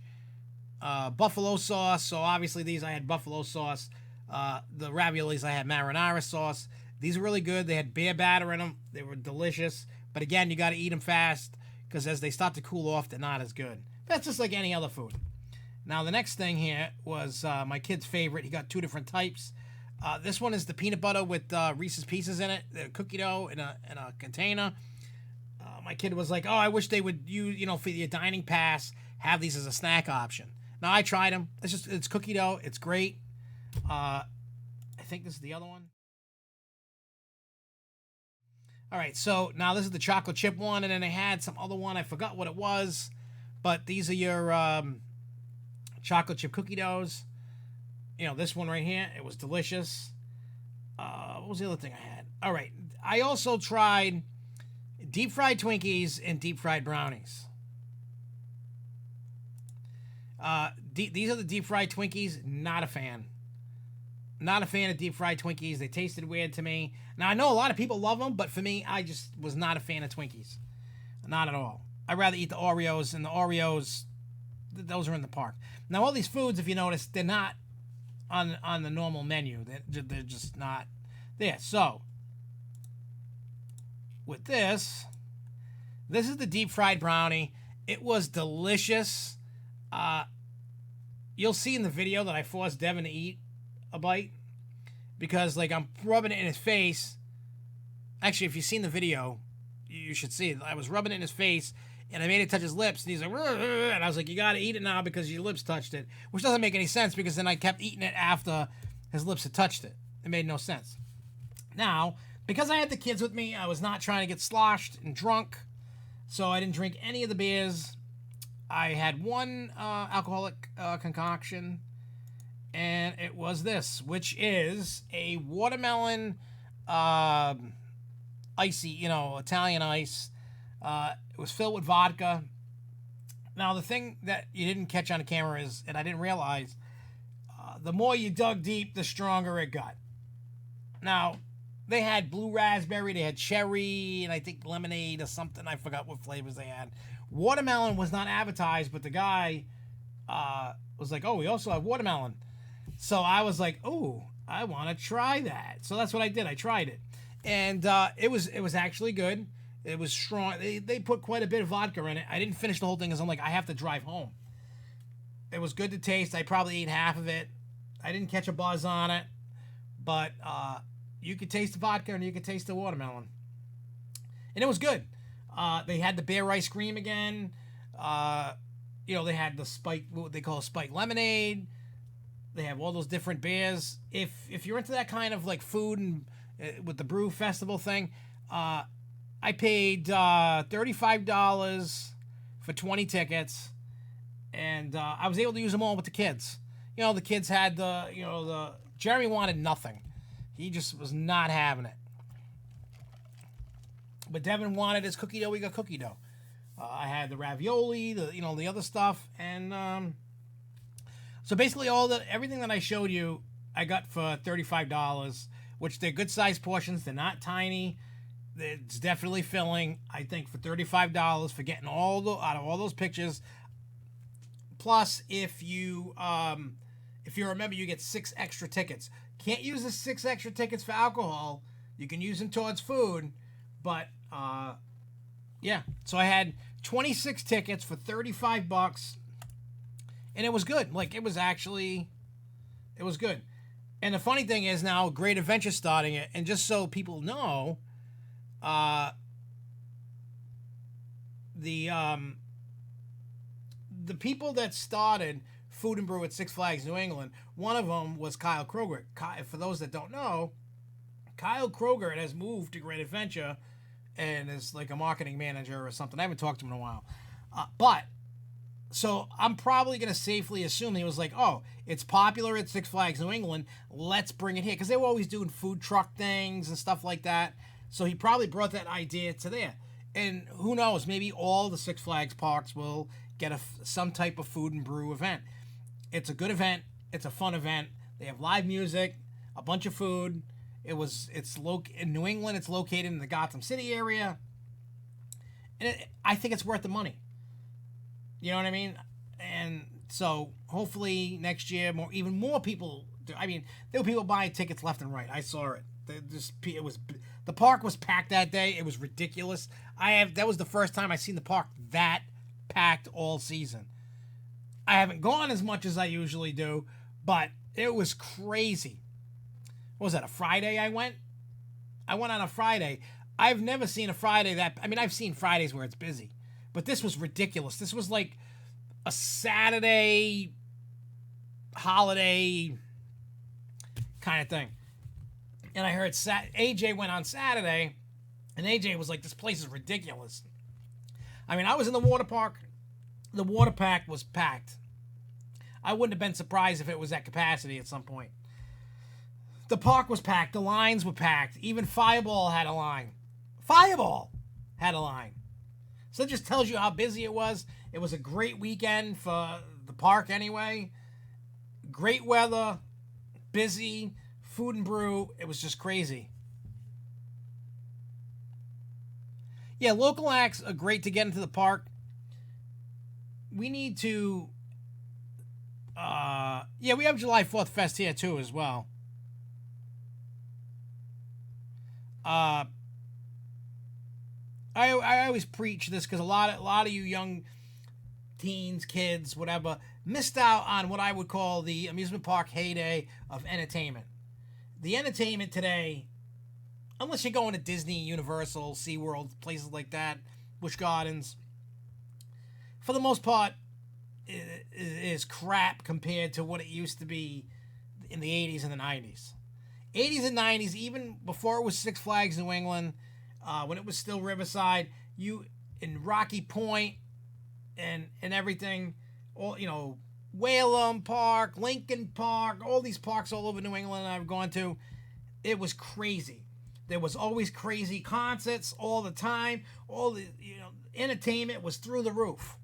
buffalo sauce. So obviously these I had buffalo sauce. The raviolis I had marinara sauce. These are really good. They had beer batter in them. They were delicious. But again, you got to eat them fast, because as they start to cool off, they're not as good. That's just like any other food. Now, the next thing here was my kid's favorite. He got 2 different types. This one is the peanut butter with Reese's Pieces in it, the cookie dough in a container. My kid was like, "Oh, I wish they would for your dining pass, have these as a snack option." Now, I tried them. It's cookie dough. It's great. I think this is the other one. All right, so now this is the chocolate chip one, and then they had some other one. I forgot what it was, but these are your chocolate chip cookie doughs. You know, this one right here, it was delicious. What was the other thing I had? All right, I also tried deep fried Twinkies and deep fried brownies. These are the deep fried Twinkies. Not a fan. Not a fan of deep fried Twinkies. They tasted weird to me. Now, I know a lot of people love them, but for me, I just was not a fan of Twinkies. Not at all. I'd rather eat the Oreos, and the Oreos, those are in the park. Now, all these foods, if you notice, they're not on the normal menu. They're just not there. So, with this is the deep fried brownie. It was delicious. You'll see in the video that I forced Devin to eat a bite because, like, I'm rubbing it in his face. Actually, if you've seen the video, you should see it. I was rubbing it in his face, and I made it touch his lips, and he's like, "Rrr," and I was like, you gotta eat it now because your lips touched it, which doesn't make any sense because then I kept eating it after his lips had touched it. It made no sense. Now, because I had the kids with me, I was not trying to get sloshed and drunk, so I didn't drink any of the beers. I had one alcoholic concoction, and it was this, which is a watermelon icy, Italian ice. It was filled with vodka. Now, the thing that you didn't catch on the camera is, and I didn't realize, the more you dug deep, the stronger it got. Now, they had blue raspberry, they had cherry, and I think lemonade or something. I forgot what flavors they had. Watermelon was not advertised, but the guy was like, oh, we also have watermelon. So I was like, oh, I want to try that. So that's what I did. I tried it. And it was actually good. It was strong. They put quite a bit of vodka in it. I didn't finish the whole thing because I'm like, I have to drive home. It was good to taste. I probably ate half of it. I didn't catch a buzz on it. But you could taste the vodka and you could taste the watermelon. And it was good. They had the bear ice cream again. They had the spike, what they call spike lemonade. They have all those different beers. If you're into that kind of like food and with the Brew Festival thing, I paid $35 for 20 tickets, and I was able to use them all with the kids. The kids had the Jeremy wanted nothing. He just was not having it. But Devin wanted his cookie dough. We got cookie dough. I had the ravioli, the other stuff, and so basically everything that I showed you, I got for $35, which they're good sized portions. They're not tiny. It's definitely filling. I think for $35 for getting out of all those pictures. Plus, if you remember, you get 6 extra tickets. Can't use the 6 extra tickets for alcohol. You can use them towards food, but yeah. So I had 26 tickets for $35, and it was good. Like it was good. And the funny thing is now, Great Adventure starting it, and just so people know, the people that started Food and Brew at Six Flags New England, one of them was Kyle Kroger. For those that don't know, Kyle Kroger has moved to Great Adventure and is like a marketing manager or something. I haven't talked to him in a while. So I'm probably going to safely assume he was like, oh, it's popular at Six Flags New England. Let's bring it here. Because they were always doing food truck things and stuff like that. So he probably brought that idea to there. And who knows, maybe all the Six Flags parks will get some type of Food and Brew event. It's a good event. It's a fun event. They have live music, a bunch of food. It's in New England. It's located in the Gotham City area. And I think it's worth the money. You know what I mean? And so hopefully next year, even more people. I mean, there were people buying tickets left and right. I saw it. The park was packed that day. It was ridiculous. That was the first time I seen the park that packed all season. I haven't gone as much as I usually do, but it was crazy. What was that, a Friday I went? I went on a Friday. I've never seen a Friday I've seen Fridays where it's busy, but this was ridiculous. This was like a Saturday holiday kind of thing. And I heard AJ went on Saturday, And AJ was like, this place is ridiculous. I mean, I was in the water park. The water pack was packed. I wouldn't have been surprised if it was at capacity at some point. The park was packed. The lines were packed. Even Fireball had a line. Fireball had a line. So it just tells you how busy it was. It was a great weekend for the park anyway. Great weather. Busy. Food and brew. It was just crazy. Yeah, local acts are great to get into the park. We need to... yeah, we have July 4th Fest here too as well. I always preach this because a lot of you young teens, kids, whatever, missed out on what I would call the amusement park heyday of entertainment. The entertainment today, unless you're going to Disney, Universal, SeaWorld, places like that, Busch Gardens, for the most part, is crap compared to what it used to be in the 80s and the 90s. 80s and 90s, even before it was Six Flags New England, when it was still Riverside, you in Rocky Point and everything, all Whalum Park, Lincoln Park, all these parks all over New England I've gone to, it was crazy. There was always crazy concerts all the time. All the entertainment was through the roof.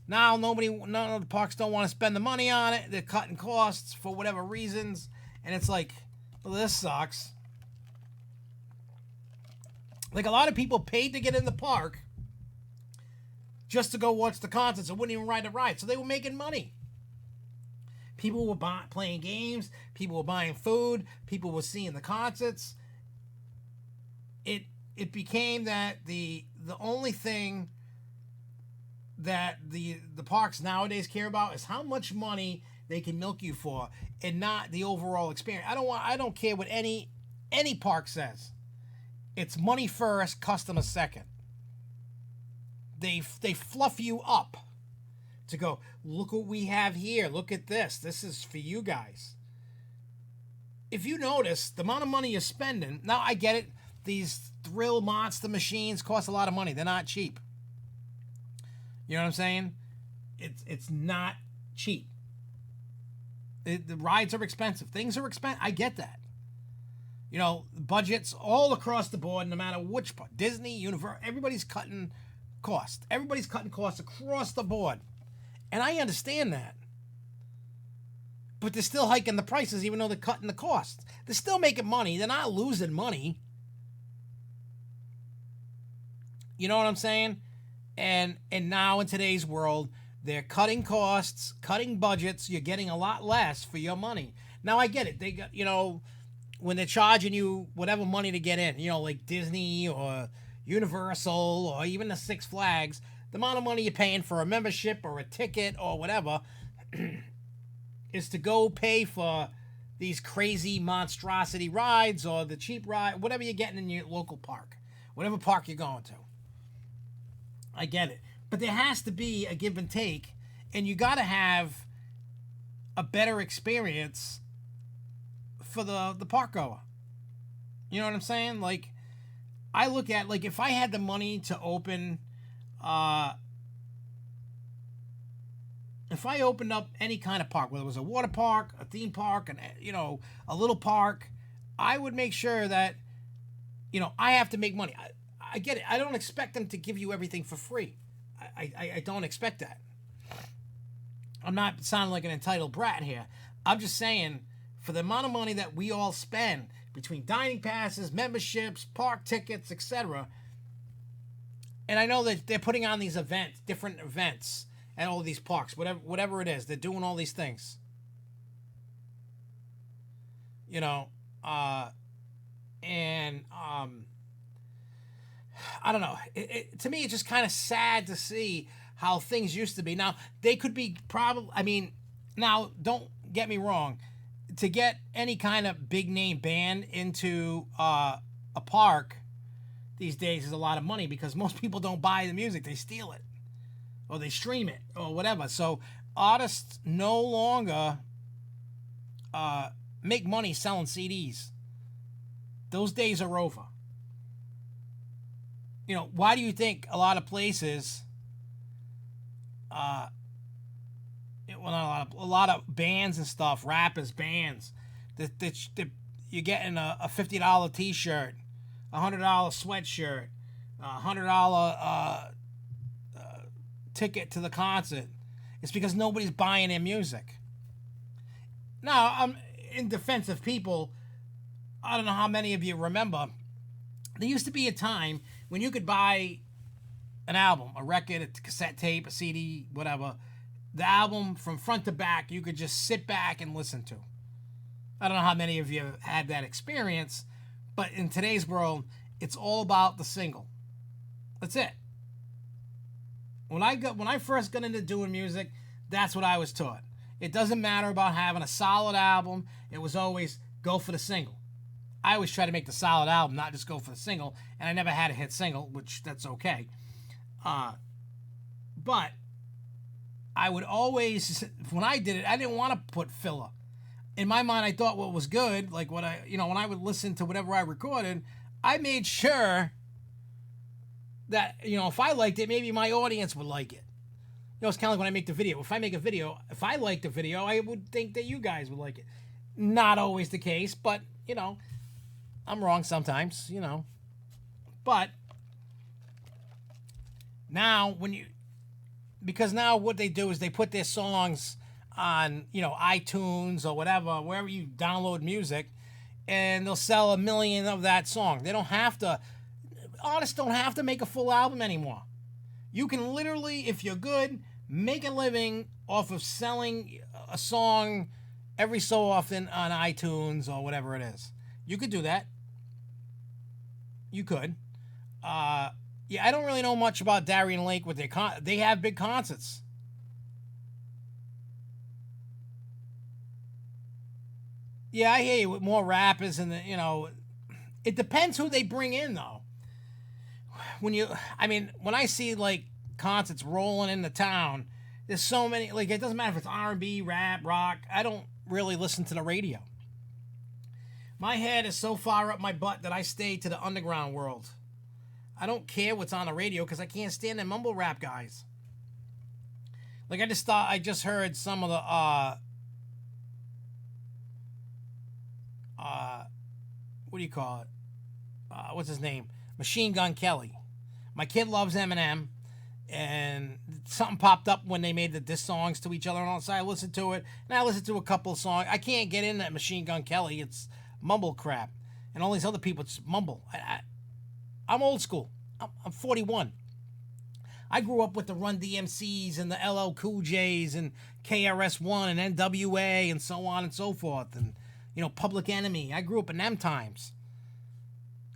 Now none of the parks don't want to spend the money on it. They're cutting costs for whatever reasons, and it's like, well, this sucks. Like, a lot of people paid to get in the park just to go watch the concerts and wouldn't even ride a ride, so they were making money. People were playing games. People were buying food. People were seeing the concerts. It became that the only thing that the parks nowadays care about is how much money they can milk you for, and not the overall experience. I don't care what any park says. It's money first, customer second. They fluff you up to go, look what we have here. Look at this. This is for you guys. If you notice the amount of money you're spending, now I get it. These thrill monster machines cost a lot of money. They're not cheap. You know what I'm saying? It's not cheap. The rides are expensive. Things are expensive. I get that. Budgets all across the board, no matter which part. Disney, Universal, everybody's cutting costs. Everybody's cutting costs across the board. And I understand that. But they're still hiking the prices even though they're cutting the costs. They're still making money. They're not losing money. You know what I'm saying? And now in today's world, they're cutting costs, cutting budgets. You're getting a lot less for your money. Now I get it. They got, when they're charging you whatever money to get in, like Disney or Universal or even the Six Flags, the amount of money you're paying for a membership or a ticket or whatever is to go pay for these crazy monstrosity rides or the cheap ride, whatever you're getting in your local park, whatever park you're going to. I get it. But there has to be a give and take, and you got to have a better experience for the park goer. You know what I'm saying? Like, I look at, like, if I had the money to open, if I opened up any kind of park, whether it was a water park, a theme park, and a little park, I would make sure that, I have to make money. I get it. I don't expect them to give you everything for free. I don't expect that. I'm not sounding like an entitled brat here. I'm just saying, for the amount of money that we all spend between dining passes, memberships, park tickets, etc. And I know that they're putting on these events, different events at all these parks, whatever it is. They're doing all these things. I don't know. To me, it's just kind of sad to see how things used to be. Now, they could be now, don't get me wrong. To get any kind of big name band into a park these days is a lot of money because most people don't buy the music. They steal it or they stream it or whatever. So artists no longer make money selling CDs. Those days are over. why do you think a lot of places, well, not a lot of bands and stuff, rappers, bands, that you're getting a $50 T-shirt, $100 sweatshirt, $100 ticket to the concert? It's because nobody's buying their music. Now, I'm in defense of people. I don't know how many of you remember. There used to be a time when you could buy an album, a record, a cassette tape, a CD, whatever. The album from front to back, you could just sit back and listen to. I don't know how many of you had that experience, but in today's world, it's all about the single. That's it. When I first got into doing music, that's what I was taught. It doesn't matter about having a solid album. It was always go for the single. I always try to make the solid album, not just go for the single, and I never had a hit single, which that's okay. But I would always, when I did it, I didn't want to put filler. In my mind, I thought what was good, like when I would listen to whatever I recorded, I made sure that, if I liked it, maybe my audience would like it. It's kind of like when I make the video. If I make a video, if I like the video, I would think that you guys would like it. Not always the case, but, I'm wrong sometimes, But now because now what they do is they put their songs on, iTunes or whatever, wherever you download music, and they'll sell 1 million of that song. They don't have to, artists don't have to make a full album anymore. You can literally, if you're good, make a living off of selling a song every so often on iTunes or whatever it is. You could do that. You could. I don't really know much about Darien Lake with they have big concerts. Yeah, I hear you with more rappers and it depends who they bring in though. When I see like concerts rolling into town, there's so many, like it doesn't matter if it's R&B, rap, rock. I don't really listen to the radio. My head is so far up my butt that I stay to the underground world. I don't care what's on the radio because I can't stand the mumble rap guys. Like I just heard some of the what do you call it? What's his name? Machine Gun Kelly. My kid loves Eminem, and something popped up when they made the diss songs to each other, and so I listened to it, and I listened to a couple of songs. I can't get in that Machine Gun Kelly. It's mumble crap, and all these other people just mumble. I'm old school. I'm 41. I grew up with the Run DMCs and the LL Cool J's and KRS-One and NWA and so on and so forth, and Public Enemy. I grew up in them times.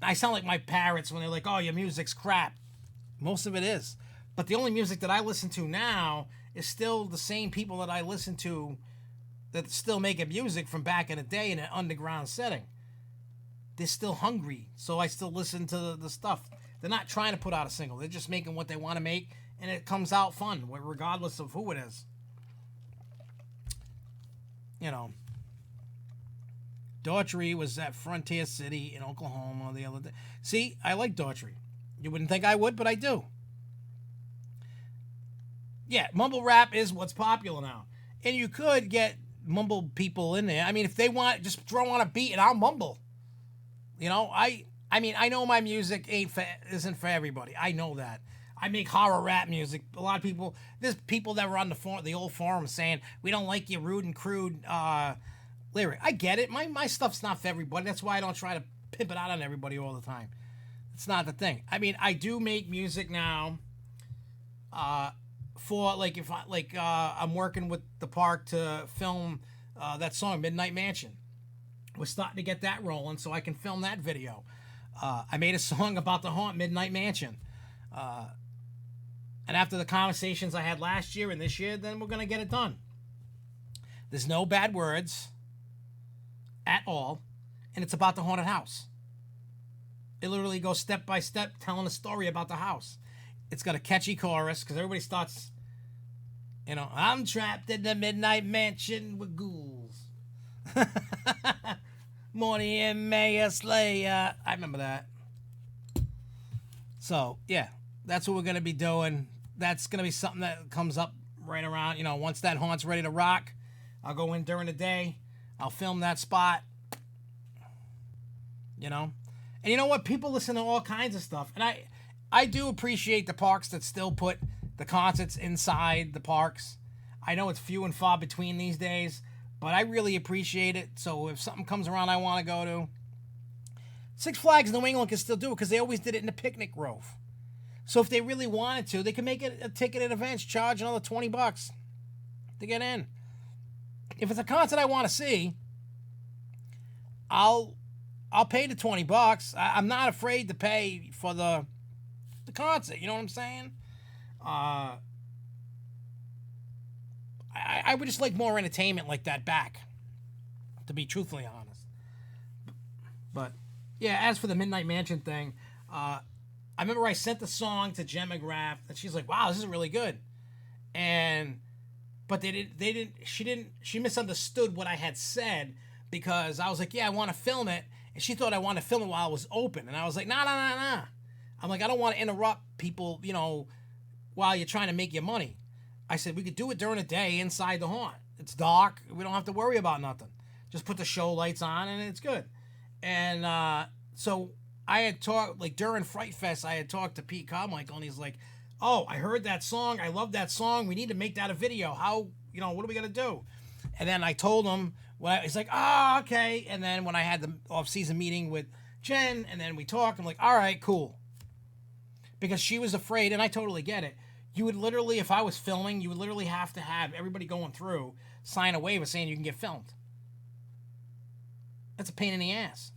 I sound like my parents when they're like, "Oh, your music's crap." Most of it is, but the only music that I listen to now is still the same people that I listen to that still making music from back in the day in an underground setting. They're still hungry, so I still listen to the stuff. They're not trying to put out a single. They're just making what they want to make, and it comes out fun, regardless of who it is. Daughtry was at Frontier City in Oklahoma the other day. See, I like Daughtry. You wouldn't think I would, but I do. Yeah, mumble rap is what's popular now. And you could get mumble people in there. I mean, if they want, just throw on a beat and I'll mumble. I know my music isn't for everybody. I know that. I make horror rap music. A lot of people, there's people that were on the old forum saying, we don't like your rude and crude lyric. I get it. My stuff's not for everybody. That's why I don't try to pimp it out on everybody all the time. It's not the thing. I do make music now for if I'm working with the park to film that song Midnight Mansion. We're starting to get that rolling so I can film that video. I made a song about the haunt Midnight Mansion. And after the conversations I had last year and this year, then we're going to get it done. There's no bad words at all, and it's about the haunted house. It literally goes step by step telling a story about the house. It's got a catchy chorus because everybody starts, I'm trapped in the midnight mansion with ghouls. Morty and Mayor Slayer. I remember that. So, yeah, that's what we're going to be doing. That's going to be something that comes up right around, once that haunt's ready to rock, I'll go in during the day. I'll film that spot, And you know what? People listen to all kinds of stuff. And I do appreciate the parks that still put the concerts inside the parks. I know it's few and far between these days, but I really appreciate it. So if something comes around I want to go to, Six Flags New England can still do it because they always did it in the Picnic Grove. So if they really wanted to, they could make it a ticket at events, charge another $20 to get in. If it's a concert I want to see, I'll pay the $20. I'm not afraid to pay for the concert. You know what I'm saying? I would just like more entertainment like that back, to be truthfully honest. But yeah, as for the Midnight Mansion thing, I remember I sent the song to Jen McGrath, and she's like, "Wow, this is really good," but she misunderstood what I had said, because I was like, "Yeah, I want to film it," and she thought I wanted to film it while it was open, and I was like, "Nah." I'm like, I don't want to interrupt people, while you're trying to make your money. I said, we could do it during the day inside the haunt. It's dark. We don't have to worry about nothing. Just put the show lights on and it's good. And so I had talked, like during Fright Fest, I had talked to Pete Carmichael, and he's like, "Oh, I heard that song. I love that song. We need to make that a video. How, what are we going to do?" And then I told him, he's like, "Oh, okay." And then when I had the off-season meeting with Jen, and then we talked, I'm like, "All right, cool." Because she was afraid, and I totally get it. You would literally, if I was filming, you would literally have to have everybody going through sign a waiver saying you can get filmed. That's a pain in the ass.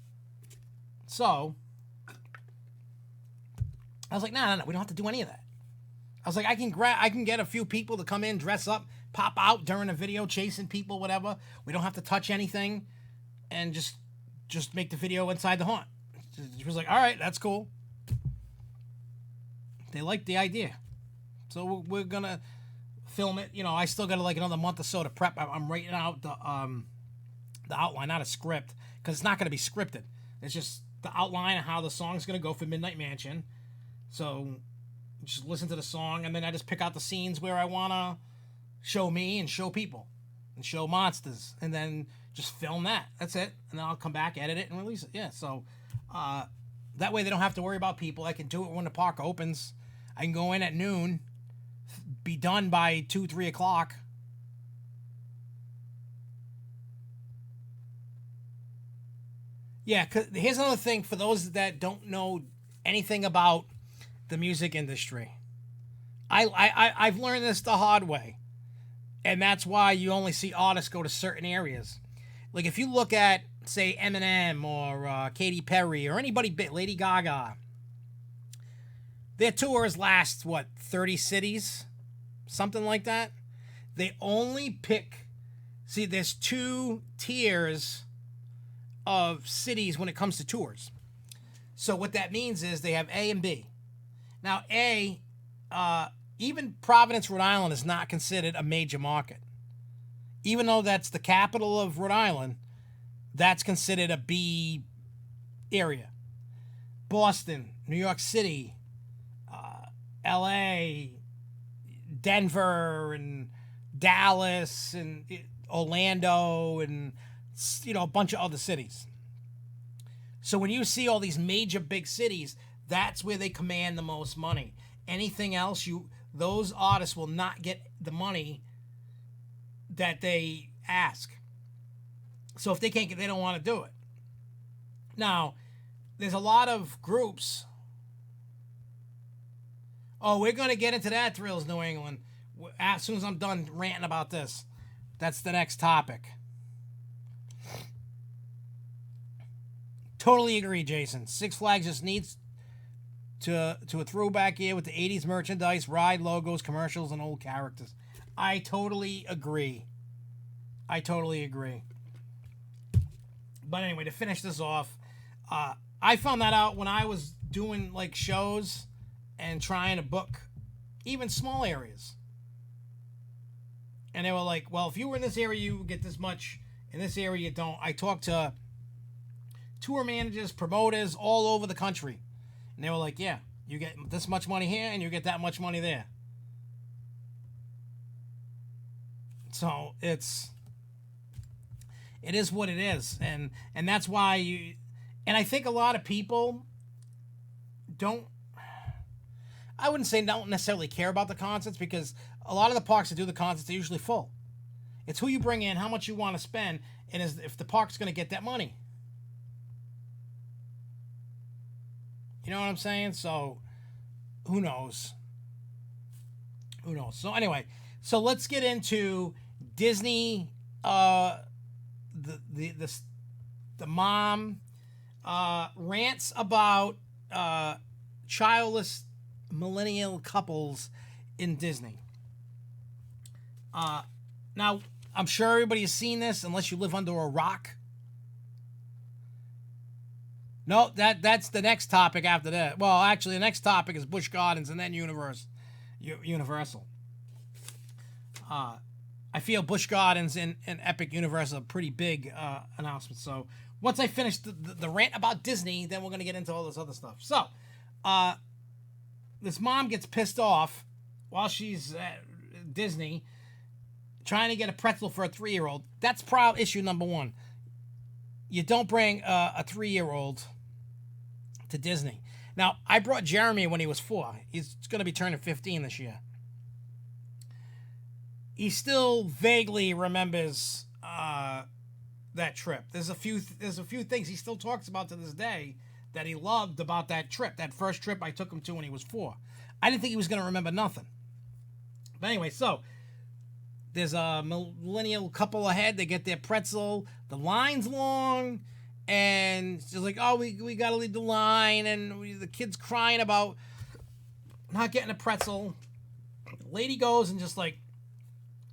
So I was like, no, we don't have to do any of that. I was like, I can get a few people to come in, dress up, pop out during a video, chasing people, whatever. We don't have to touch anything, and just make the video inside the haunt. She was like, all right, that's cool. They liked the idea. So we're going to film it. I still got like another month or so to prep. I'm writing out the outline, not a script, because it's not going to be scripted. It's just the outline of how the song's going to go for Midnight Mansion. So just listen to the song, and then I just pick out the scenes where I want to show me and show people and show monsters, and then just film that. That's it. And then I'll come back, edit it, and release it. Yeah, so that way they don't have to worry about people. I can do it when the park opens. I can go in at noon, be done by 2, 3 o'clock. Yeah, 'cause here's another thing for those that don't know anything about the music industry. I've learned this the hard way, and that's why you only see artists go to certain areas. Like if you look at, say, Eminem or Katy Perry or anybody big, Lady Gaga, their tours last, 30 cities? Something like that. They only pick... See, there's 2 tiers of cities when it comes to tours. So what that means is they have A and B. Now, A, even Providence, Rhode Island is not considered a major market. Even though that's the capital of Rhode Island, that's considered a B area. Boston, New York City, LA, Denver, and Dallas, and Orlando, and a bunch of other cities. So when you see all these major big cities, that's where they command the most money. Anything else, those artists will not get the money that they ask. So if they can't get, they don't want to do it. Now, there's a lot of groups. Oh, we're going to get into that, Thrills New England. As soon as I'm done ranting about this, that's the next topic. Totally agree, Jason. Six Flags just needs to a throwback year with the 80s merchandise, ride logos, commercials, and old characters. I totally agree. But anyway, to finish this off, I found that out when I was doing like shows and trying to book even small areas. And they were like, well, if you were in this area, you get this much. In this area, you don't. I talked to tour managers, promoters all over the country. And they were like, yeah, You get this much money here, and you get that much money there. So it is what it is, and that's why you. And I think a lot of people don't. I wouldn't say don't necessarily care about the concerts, because a lot of the parks that do the concerts are usually full. It's who you bring in, how much you want to spend, and if the park's going to get that money. You know what I'm saying? So, who knows? Who knows? So anyway, so let's get into Disney. The mom rants about childless millennial couples in Disney. Now, I'm sure everybody has seen this, unless you live under a rock. No, that's the next topic after that. Well, actually, the next topic is Busch Gardens and then Universal. I feel Busch Gardens and Epic Universal are pretty big announcements. So once I finish the rant about Disney, then we're going to get into all this other stuff. So this mom gets pissed off while she's at Disney trying to get a pretzel for a 3-year-old. That's issue number one. You don't bring a 3-year-old to Disney. Now, I brought Jeremy when he was 4. He's going to be turning 15 this year. He still vaguely remembers that trip. There's a few things he still talks about to this day that he loved about that trip. That first trip I took him to when he was 4. I didn't think he was going to remember nothing. But anyway, so there's a millennial couple ahead. They get their pretzel. The line's long, and she's like, "Oh, we got to leave the line," and the kid's crying about not getting a pretzel. The lady goes and just like,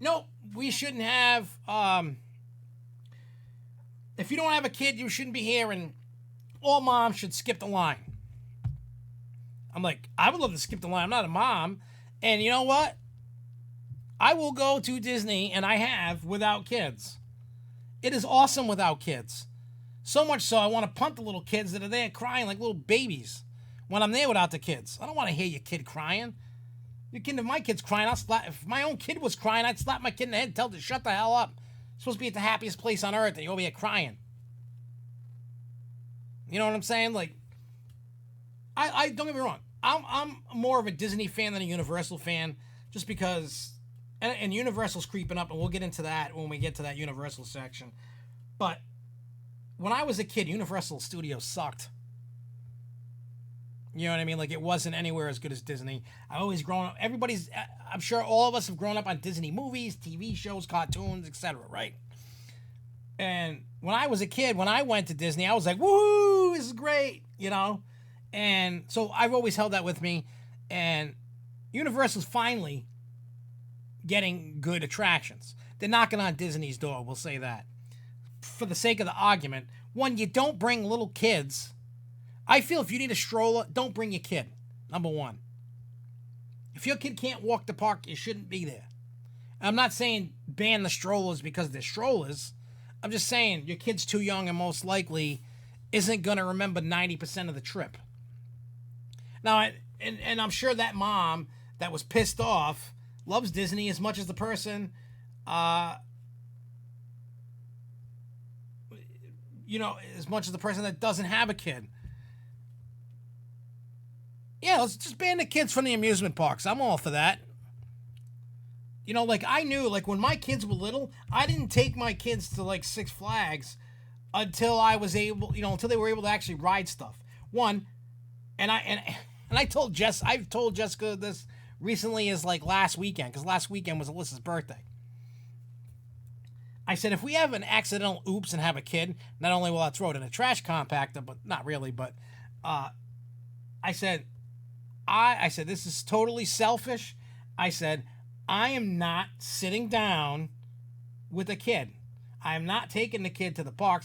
"Nope, we shouldn't have. If you don't have a kid, you shouldn't be here, and all moms should skip the line." I'm like, I would love to skip the line. I'm not a mom, and you know what? I will go to Disney, and I have, without kids. It is awesome without kids. So much so, I want to punt the little kids that are there crying like little babies when I'm there without the kids. I don't want to hear your kid crying. If my kid's crying, I'll slap. If my own kid was crying, I'd slap my kid in the head and tell him to shut the hell up. You're supposed to be at the happiest place on earth, and you're over here crying. You know what I'm saying? Like, I don't get me wrong. I'm more of a Disney fan than a Universal fan, just because. And Universal's creeping up, and we'll get into that when we get to that Universal section. But when I was a kid, Universal Studios sucked. You know what I mean? Like, it wasn't anywhere as good as Disney. I always grown up. I'm sure all of us have grown up on Disney movies, TV shows, cartoons, etc., right? And when I was a kid, when I went to Disney, I was like, woohoo, this is great, you know? And so I've always held that with me. And Universal's finally getting good attractions. They're knocking on Disney's door, we'll say that. For the sake of the argument, one, you don't bring little kids. I feel if you need a stroller, don't bring your kid, number one. If your kid can't walk the park, you shouldn't be there. I'm not saying ban the strollers because they're strollers. I'm just saying your kid's too young and most likely isn't going to remember 90% of the trip. Now, and I'm sure that mom that was pissed off loves Disney as much as the person, as much as the person that doesn't have a kid. Yeah, let's just ban the kids from the amusement parks. I'm all for that. Like I knew, like when my kids were little, I didn't take my kids to like Six Flags until I was able, until they were able to actually ride stuff. One, and I told I've told Jessica this recently as like last weekend, because last weekend was Alyssa's birthday. I said, if we have an accidental oops and have a kid, not only will I throw it in a trash compactor, but not really, but I said, this is totally selfish. I said, I am not sitting down with a kid. I am not taking the kid to the park.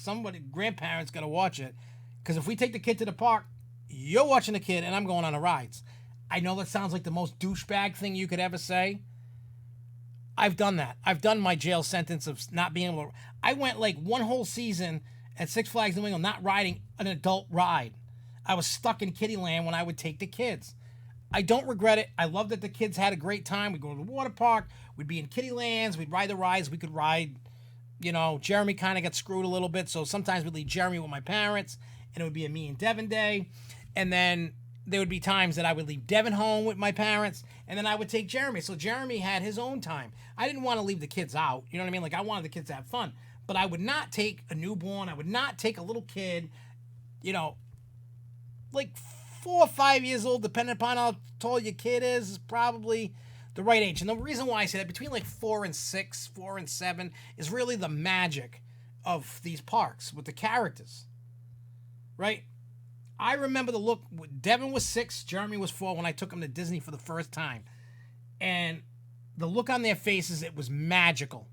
Grandparents got to watch it, because if we take the kid to the park, you're watching the kid and I'm going on the rides. I know that sounds like the most douchebag thing you could ever say. I've done that. I've done my jail sentence of not being able to. I went like one whole season at Six Flags New England not riding an adult ride. I was stuck in Kittyland when I would take the kids. I don't regret it. I love that the kids had a great time. We'd go to the water park. We'd be in Kittylands. We'd ride the rides. We could ride, Jeremy kind of got screwed a little bit. So sometimes we'd leave Jeremy with my parents, and it would be a me and Devin day. And then there would be times that I would leave Devin home with my parents, and then I would take Jeremy. So Jeremy had his own time. I didn't want to leave the kids out. You know what I mean? Like, I wanted the kids to have fun. But I would not take a newborn. I would not take a little kid, like 4 or 5 years old, depending upon how tall your kid is probably the right age. And the reason why I say that, between like 4 and 6, 4 and 7, is really the magic of these parks with the characters, right? I remember the look. Devin was 6, Jeremy was 4 when I took him to Disney for the first time. And the look on their faces, it was magical.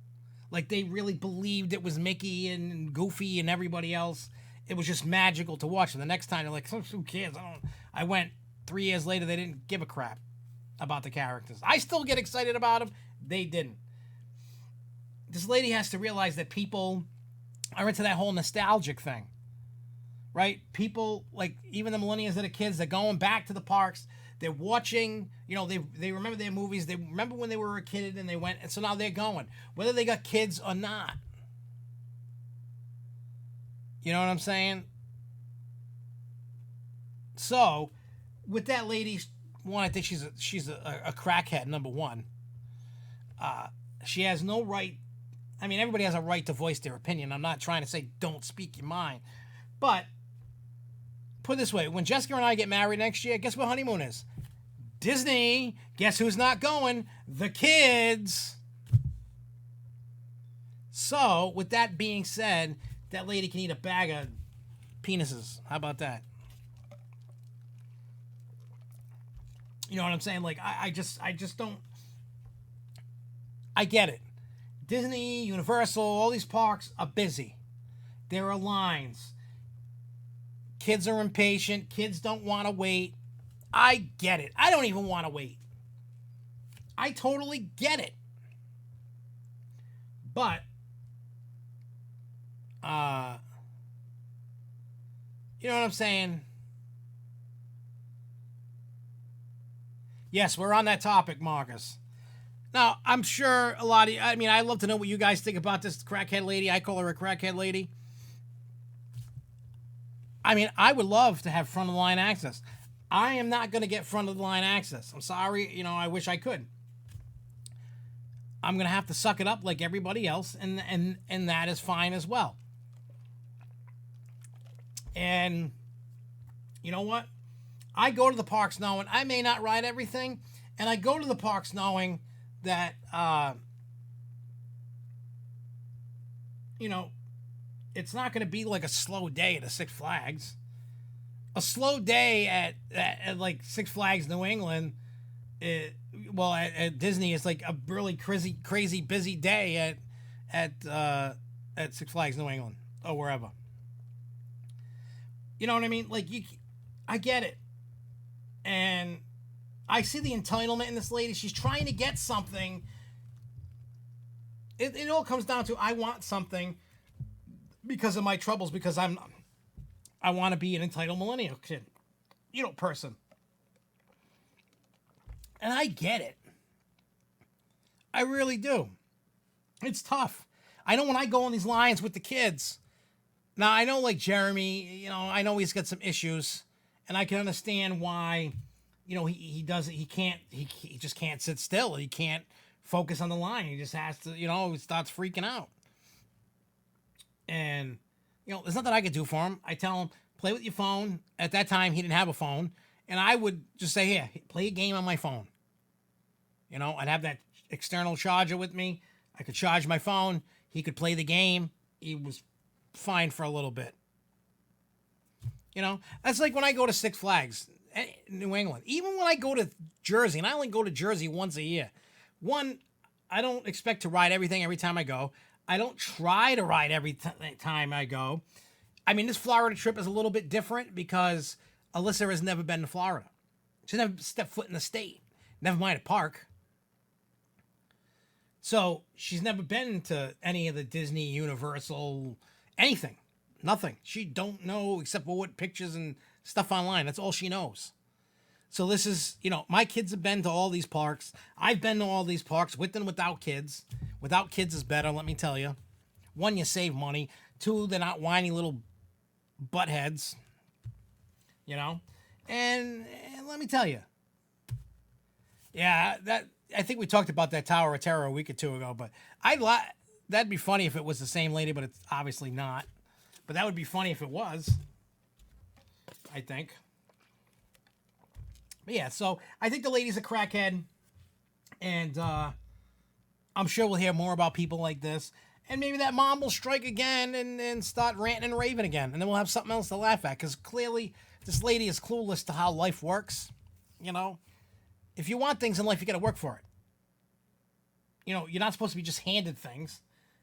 Like, they really believed it was Mickey and Goofy and everybody else. It was just magical to watch. And the next time, they're like, who cares? I went 3 years later, they didn't give a crap about the characters. I still get excited about them. They didn't. This lady has to realize that people are into that whole nostalgic thing, right? People, like, even the millennials that are kids, they're going back to the parks. They're watching, they remember their movies. They remember when they were a kid and they went. And so now they're going, whether they got kids or not. You know what I'm saying? So, with that lady, one, I think she's a crackhead, number one. She has no right. I mean, everybody has a right to voice their opinion. I'm not trying to say don't speak your mind. But, put it this way, when Jessica and I get married next year, guess what honeymoon is? Disney. Guess who's not going? The kids. So, with that being said, that lady can eat a bag of penises. How about that? You know what I'm saying? Like, I just don't. I get it. Disney, Universal, all these parks are busy. There are lines. Kids are impatient. Kids don't want to wait. I get it. I don't even want to wait. I totally get it. But, you know what I'm saying? Yes, we're on that topic, Marcus. Now, I'm sure a lot of you, I'd love to know what you guys think about this crackhead lady. I call her a crackhead lady. I would love to have front of the line access. I am not going to get front of the line access. I'm sorry, I wish I could. I'm going to have to suck it up like everybody else, and that is fine as well. And you know what? I go to the parks knowing I may not ride everything, and I go to the parks knowing that, it's not going to be like a slow day at a Six Flags. A slow day at like Six Flags New England, at Disney is like a really crazy busy day at Six Flags New England or wherever. You know what I mean? Like, I get it. And I see the entitlement in this lady. She's trying to get something. It all comes down to, I want something because of my troubles, because I want to be an entitled millennial kid, person. And I get it. I really do. It's tough. I know when I go on these lines with the kids. Now, I know, like Jeremy, I know he's got some issues, and I can understand why, he just can't sit still. He can't focus on the line. He just has to, he starts freaking out. And, there's nothing I could do for him. I tell him, play with your phone. At that time, he didn't have a phone. And I would just say, here, play a game on my phone. I'd have that external charger with me. I could charge my phone. He could play the game. He was fine for a little bit. That's like when I go to Six Flags, New England. Even when I go to Jersey, and I only go to Jersey once a year. One, I don't expect to ride everything every time I go. I don't try to ride every time I go. This Florida trip is a little bit different because Alyssa has never been to Florida. She's never stepped foot in the state. Never mind a park. So she's never been to any of the Disney, Universal, anything. Nothing. She don't know except for what pictures and stuff online. That's all she knows. So this is, my kids have been to all these parks. I've been to all these parks with and without kids. Without kids is better, let me tell you. One, you save money. Two, they're not whiny little buttheads. And let me tell you. Yeah, I think we talked about that Tower of Terror a week or two ago, but that'd be funny if it was the same lady, but it's obviously not. But that would be funny if it was, I think. But yeah, so I think the lady's a crackhead, and I'm sure we'll hear more about people like this. And maybe that mom will strike again and start ranting and raving again, and then we'll have something else to laugh at, because clearly this lady is clueless to how life works. If you want things in life, you got to work for it. You're not supposed to be just handed things.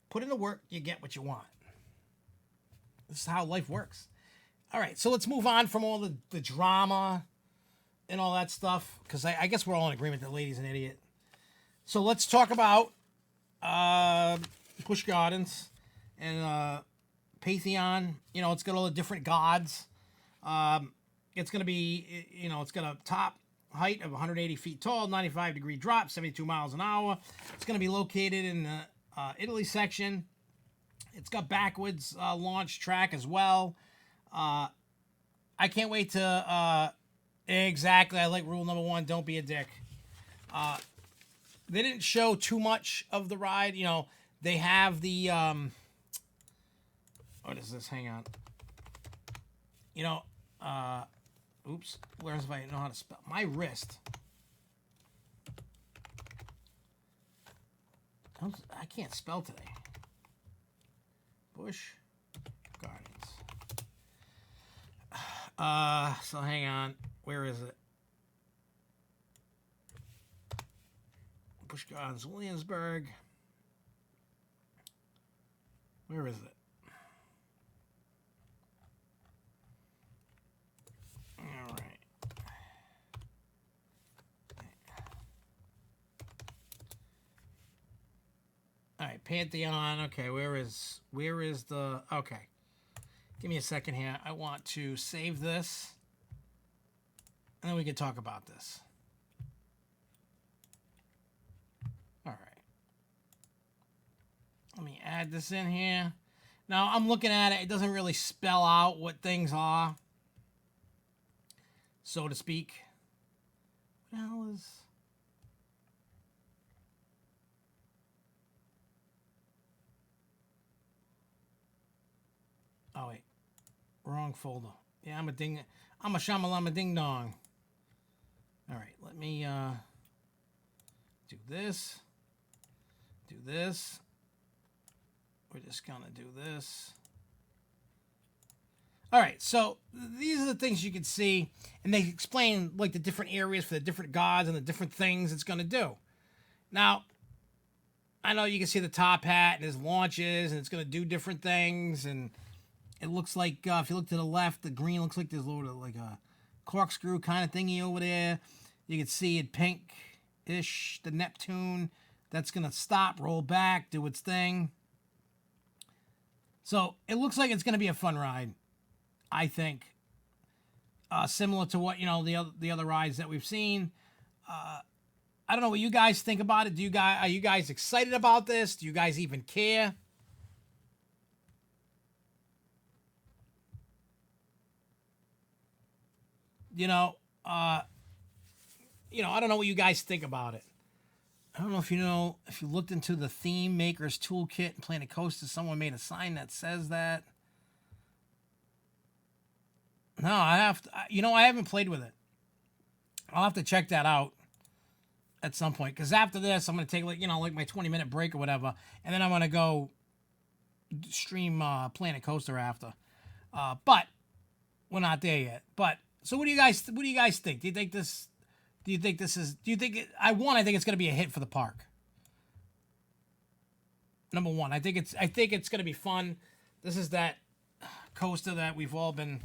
Put in the work, you get what you want. This is how life works. All right, so let's move on from all the drama and all that stuff, because I guess we're all in agreement that the lady's an idiot. So let's talk about Busch Gardens and Pantheon. It's got all the different gods. It's going to be, it's got a top height of 180 feet tall, 95-degree drop, 72 miles an hour. It's going to be located in the Italy section. It's got backwards launch track as well. I can't wait to... exactly, I like rule number 1, don't be a dick. They didn't show too much of the ride. They have the... what is this? Hang on. Oops. Where's if I know how to spell? My wrist. I can't spell today. Busch Gardens. So hang on. Where is it? Busch Gardens, Williamsburg. Where is it? All right. All right, Pantheon. Okay, where is the... Okay. Give me a second here. I want to save this. And then we can talk about this. All right. Let me add this in here. Now, I'm looking at it. It doesn't really spell out what things are, so to speak. What the hell is... Oh, wait. Wrong folder. Yeah, I'm a shamalama ding dong. All right, let me do this. Do this. We're just gonna do this. All right, so these are the things you can see, and they explain like the different areas for the different gods and the different things it's gonna do. Now, I know you can see the top hat and his launches, and it's gonna do different things, and it looks like if you look to the left, the green looks like there's a little like a corkscrew kind of thingy over there. You can see it pink-ish, the Neptune. That's going to stop, roll back, do its thing. So it looks like it's going to be a fun ride, I think. Similar to what, the other rides that we've seen. I don't know what you guys think about it. Are you guys excited about this? Do you guys even care? I don't know what you guys think about it. I don't know if if you looked into the Theme Maker's Toolkit and Planet Coaster, someone made a sign that says that. No, I haven't played with it. I'll have to check that out at some point, because after this, I'm going to take like my 20-minute break or whatever, and then I'm going to go stream Planet Coaster after. But we're not there yet. But so what do you guys think? Do you think this is, I think it's going to be a hit for the park. Number one, I think it's going to be fun. This is that coaster that we've all been,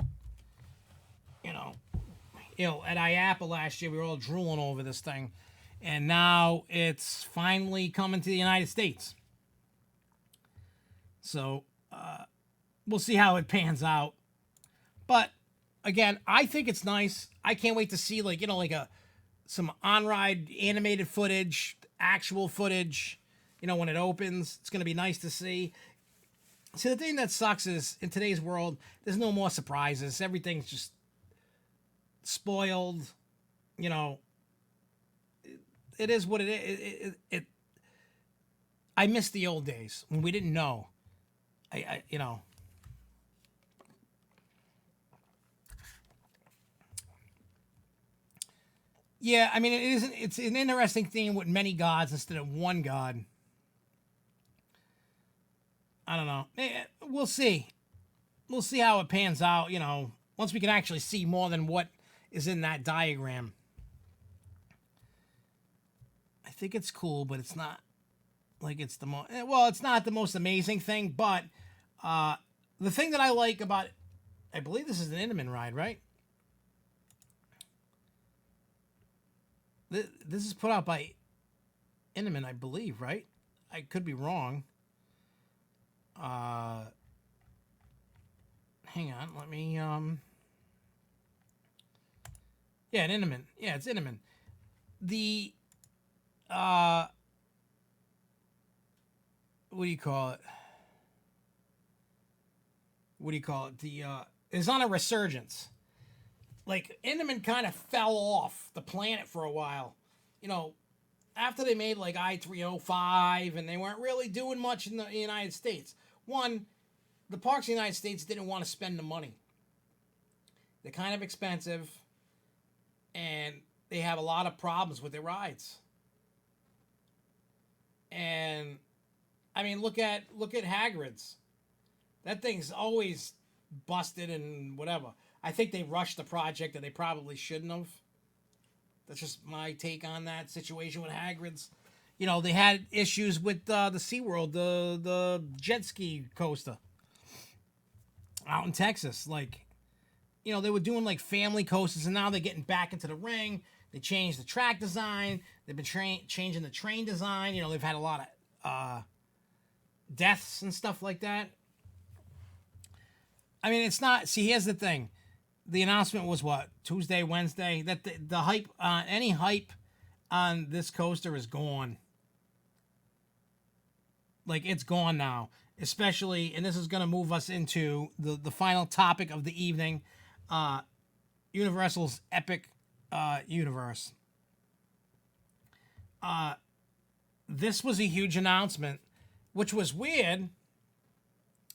at IAPA last year, we were all drooling over this thing. And now it's finally coming to the United States. So, we'll see how it pans out. But again, I think it's nice. I can't wait to see like like some on-ride animated footage, actual footage. When it opens, it's gonna be nice to see. See, the thing that sucks is in today's world, there's no more surprises. Everything's just spoiled. You know, it is what it is. I miss the old days when we didn't know. Yeah, I mean, it isn't. It's an interesting thing with many gods instead of one god. I don't know. We'll see. We'll see how it pans out. Once we can actually see more than what is in that diagram. I think it's cool, but it's not like it's the most. Well, it's not the most amazing thing, but the thing that I like about it, I believe this is an Intamin ride, right? This is put out by Intamin, I believe, right? I could be wrong. Hang on, let me yeah, an Intamin. Yeah, it's Intamin. The what do you call it? The is on a resurgence. Like, Intamin kind of fell off the planet for a while. After they made like I-305 and they weren't really doing much in the United States. One, the parks in the United States didn't want to spend the money. They're kind of expensive and they have a lot of problems with their rides. And I mean, look at Hagrid's. That thing's always busted and whatever. I think they rushed the project that they probably shouldn't have. That's just my take on that situation with Hagrid's. They had issues with the SeaWorld, the jet ski coaster out in Texas. Like, they were doing like family coasters, and now they're getting back into the ring. They changed the track design. They've been changing the train design. They've had a lot of deaths and stuff like that. I mean, it's not... See, here's the thing. The announcement was what? Tuesday, Wednesday? That the hype... any hype on this coaster is gone. Like, it's gone now. Especially... And this is going to move us into the final topic of the evening. Universal's Epic Universe. This was a huge announcement, which was weird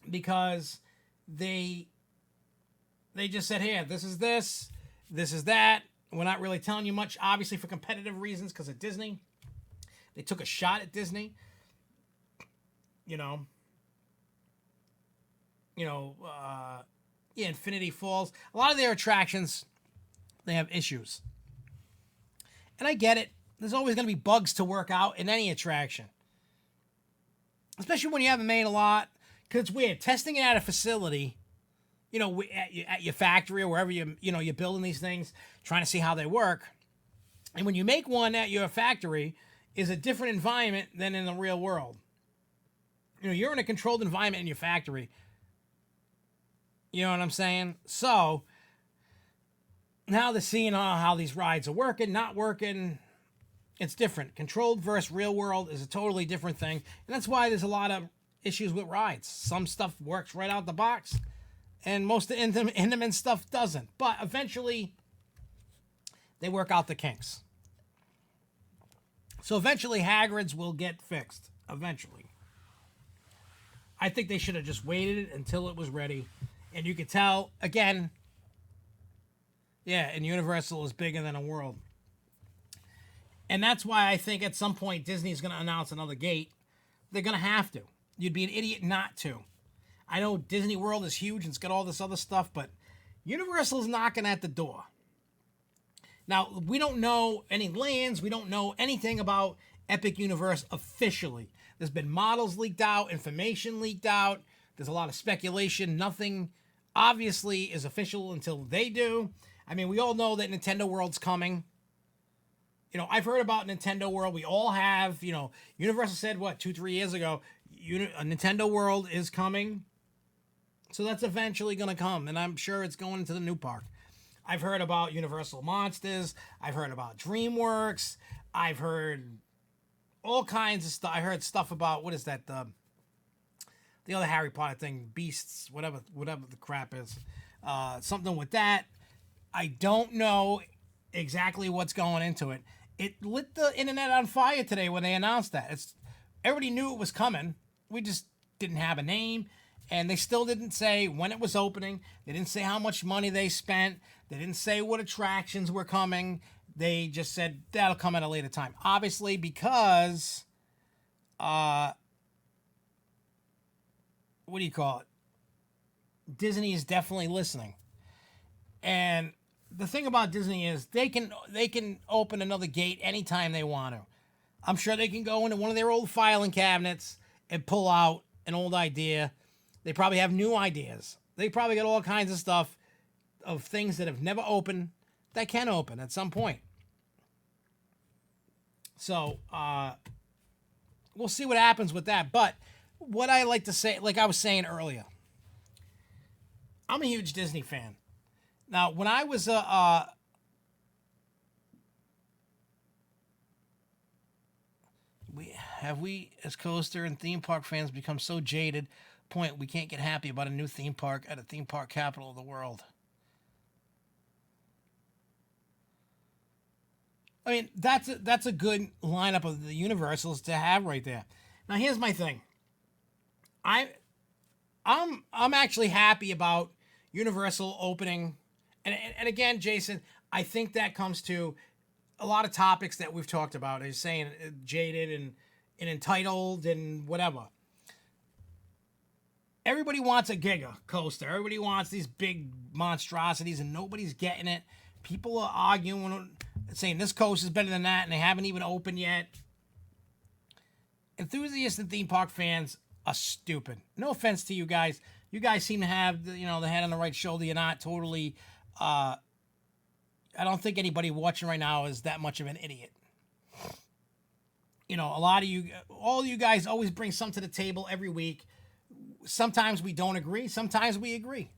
because they just said, here, this is that. We're not really telling you much, obviously for competitive reasons because of Disney. They took a shot at Disney. Infinity Falls. A lot of their attractions, they have issues. And I get it. There's always going to be bugs to work out in any attraction. Especially when you haven't made a lot. Because it's weird. Testing it at a facility, at your factory or wherever you're building these things, trying to see how they work. And when you make one at your factory, is a different environment than in the real world. You're in a controlled environment in your factory. You know what I'm saying? So, now they're seeing how these rides are working, not working. It's different. Controlled versus real world is a totally different thing. And that's why there's a lot of issues with rides. Some stuff works right out the box, and most of the Intamin stuff doesn't. But eventually, they work out the kinks. So eventually, Hagrid's will get fixed. Eventually. I think they should have just waited until it was ready. And you could tell, again, yeah, and Universal is bigger than a world. And that's why I think at some point Disney's going to announce another gate. They're going to have to. You'd be an idiot not to. I know Disney World is huge and it's got all this other stuff, but Universal's knocking at the door. Now, we don't know any lands. We don't know anything about Epic Universe officially. There's been models leaked out, information leaked out. There's a lot of speculation. Nothing obviously is official until they do. I mean, we all know that Nintendo World's coming. I've heard about Nintendo World. We all have. Universal said, 2-3 years ago, Nintendo World is coming. So that's eventually going to come. And I'm sure it's going into the new park. I've heard about Universal Monsters. I've heard about DreamWorks. I've heard all kinds of stuff. I heard stuff about, what is that, the other Harry Potter thing, Beasts, whatever the crap is. Something with that. I don't know exactly what's going into it. It lit the internet on fire today when they announced that. Everybody knew it was coming. We just didn't have a name. And they still didn't say when it was opening. They didn't say how much money they spent. They didn't say what attractions were coming. They just said that'll come at a later time. Obviously, because, what do you call it? Disney is definitely listening. And the thing about Disney is they can open another gate anytime they want to. I'm sure they can go into one of their old filing cabinets and pull out an old idea. They probably have new ideas. They probably got all kinds of stuff of things that have never opened that can open at some point. So, we'll see what happens with that. But what I like to say, like I was saying earlier, I'm a huge Disney fan. Now, when I was we as coaster and theme park fans become so jaded point we can't get happy about a new theme park at a theme park capital of the world. I mean, that's a good lineup of the Universals to have right there. Now, here's my thing. I'm actually happy about Universal opening, and again, Jason, I think that comes to a lot of topics that we've talked about. Is saying jaded and entitled and whatever. Everybody wants a Giga coaster. Everybody wants these big monstrosities, and nobody's getting it. People are arguing, saying this coaster is better than that, and they haven't even opened yet. Enthusiasts and theme park fans are stupid. No offense to you guys. You guys seem to have the head on the right shoulder. You're not totally. I don't think anybody watching right now is that much of an idiot. A lot of you, all of you guys always bring something to the table every week. Sometimes we don't agree. Sometimes we agree.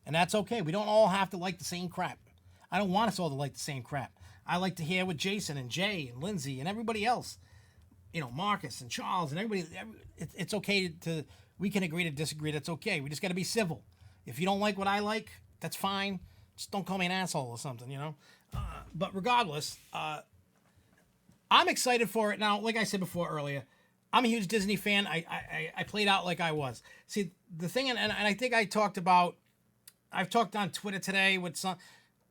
And that's okay. We don't all have to like the same crap. I don't want us all to like the same crap. I like to hear what Jason and Jay and Lindsay and everybody else, Marcus and Charles and everybody. It's okay we can agree to disagree. That's okay. We just got to be civil. If you don't like what I like, that's fine. Just don't call me an asshole or something, But regardless, I'm excited for it. Now, like I said before earlier, I'm a huge Disney fan. I played out like I was. See, the thing, and I think I've talked on Twitter today with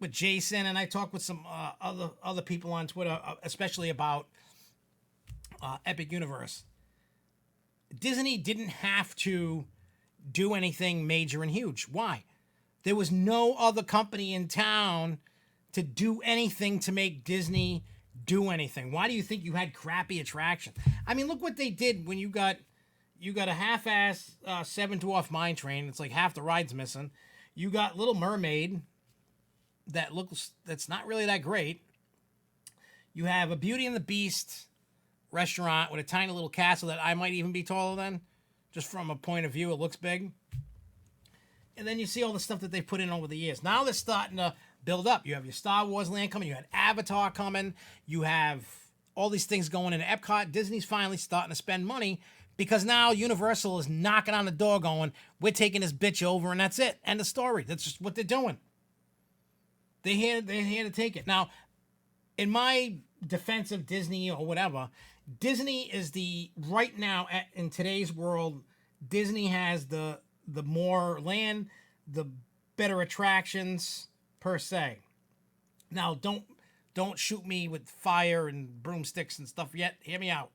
Jason, and I talked with some other people on Twitter, especially about Epic Universe. Disney didn't have to do anything major and huge. Why? There was no other company in town to do anything to make Disney do anything. Why do you think you had crappy attractions? I mean, look what they did when you got a half-ass Seven Dwarf Mine Train. It's like half the ride's missing. You got Little Mermaid that's not really that great. You have a Beauty and the Beast restaurant with a tiny little castle that I might even be taller than. Just from a point of view, it looks big. And then you see all the stuff that they've put in over the years. Now they're starting to build up. You have your Star Wars land coming. You had Avatar coming. You have all these things going into Epcot. Disney's finally starting to spend money because now Universal is knocking on the door going, we're taking this bitch over, and that's it. End of story. That's just what they're doing. They're here to take it. Now, in my defense of Disney or whatever, Disney is right now in today's world, Disney has the more land, the better attractions per se. Now, don't shoot me with fire and broomsticks and stuff yet. Hear me out.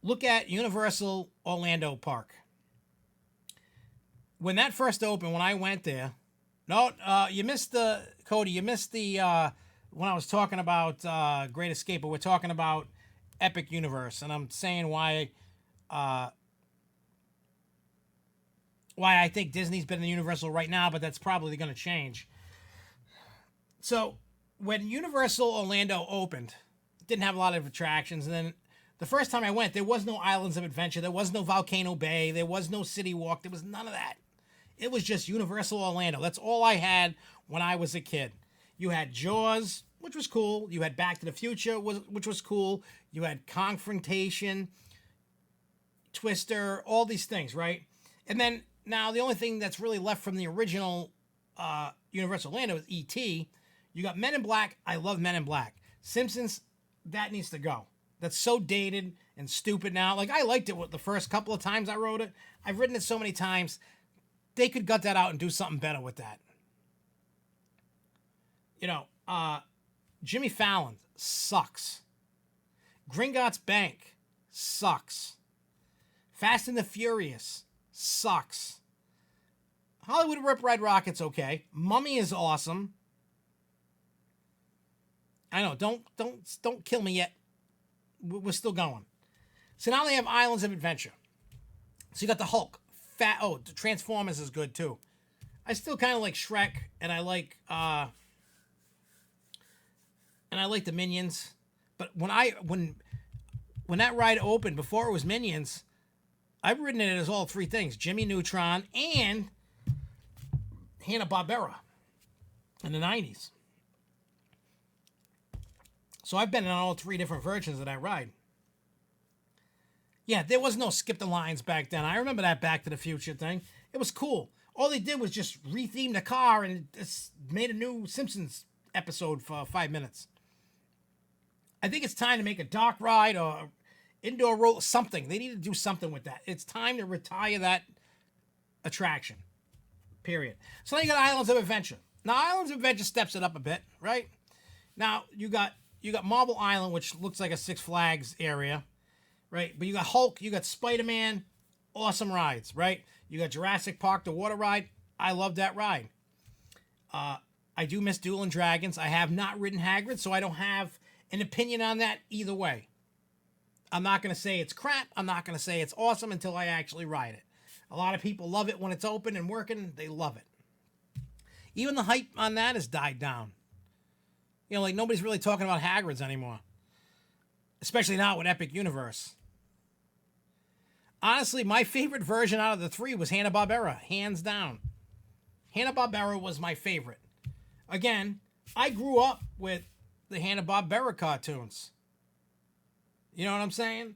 Look at Universal Orlando Park. When that first opened, when I went there, you missed Cody. You missed when I was talking about Great Escape, but we're talking about Epic Universe, and I'm saying why I think Disney's better than Universal right now, but that's probably going to change. So when Universal Orlando opened, it didn't have a lot of attractions, and then the first time I went, there was no Islands of Adventure, there was no Volcano Bay, there was no City Walk, there was none of that. It was just Universal Orlando. That's all I had when I was a kid. You had Jaws, which was cool. You had Back to the Future, which was cool. You had Confrontation, Twister, all these things, right? And then now the only thing that's really left from the original Universal Orlando is E.T. You got Men in Black. I love Men in Black. Simpsons, that needs to go. That's so dated and stupid now. Like, I liked it the first couple of times I wrote it. I've written it so many times. They could gut that out and do something better with that. You know, Jimmy Fallon sucks. Gringotts Bank sucks. Fast and the Furious sucks. Hollywood Rip Ride Rocket's okay. Mummy is awesome. I know, don't kill me yet. We're still going. So now they have Islands of Adventure. So you got the Hulk. The Transformers is good too. I still kind of like Shrek, and I like the Minions. But when that ride opened, before it was Minions, I've written it as all three things: Jimmy Neutron and Hanna-Barbera in the 90s. So I've been in all three different versions of that ride. Yeah, there was no skip the lines back then. I remember that Back to the Future thing. It was cool. All they did was just retheme the car and it's made a new Simpsons episode for 5 minutes. I think it's time to make a dock ride or indoor roll, something. They need to do something with that. It's time to retire that attraction. Period. So now you got Islands of Adventure. Now Islands of Adventure steps it up a bit, right? Now you got Marble Island, which looks like a Six Flags area, right? But you got Hulk, you got Spider-Man, awesome rides, right? You got Jurassic Park, the water ride. I love that ride. I do miss Dueling Dragons. I have not ridden Hagrid, so I don't have an opinion on that either way. I'm not going to say it's crap. I'm not going to say it's awesome until I actually ride it. A lot of people love it when it's open and working. They love it. Even the hype on that has died down. You know, like nobody's really talking about Hagrid's anymore. Especially not with Epic Universe. Honestly, my favorite version out of the three was Hanna-Barbera, hands down. Hanna-Barbera was my favorite. Again, I grew up with the Hanna-Barbera cartoons. You know what I'm saying?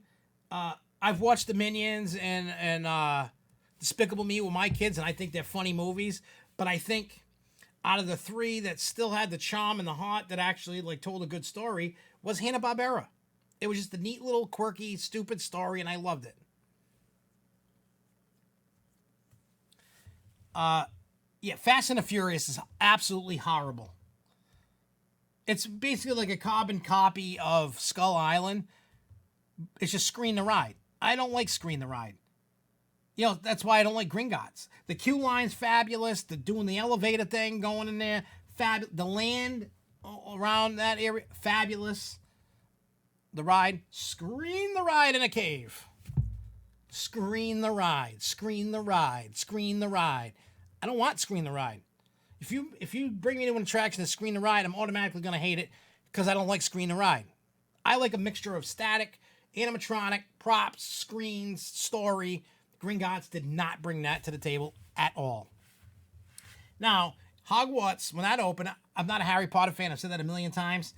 I've watched the Minions and Despicable Me with my kids, and I think they're funny movies. But I think out of the three that still had the charm and the heart that actually like told a good story was Hanna-Barbera. It was just a neat little quirky, stupid story, and I loved it. Yeah, Fast and the Furious is absolutely horrible. It's basically like a carbon copy of Skull Island. It's just Screen the Ride. I don't like Screen the Ride. You know, that's why I don't like Gringotts. The queue line's fabulous. The doing the elevator thing, going in there, the land around that area, fabulous. The ride, Screen the Ride in a cave. Screen the Ride, Screen the Ride, Screen the Ride. I don't want Screen the Ride. If you bring me to an attraction to Screen the Ride, I'm automatically going to hate it because I don't like Screen the Ride. I like a mixture of static, animatronic, props, screens, story. Gringotts did not bring that to the table at all. Now, Hogwarts, when that opened, I'm not a Harry Potter fan. I've said that a million times.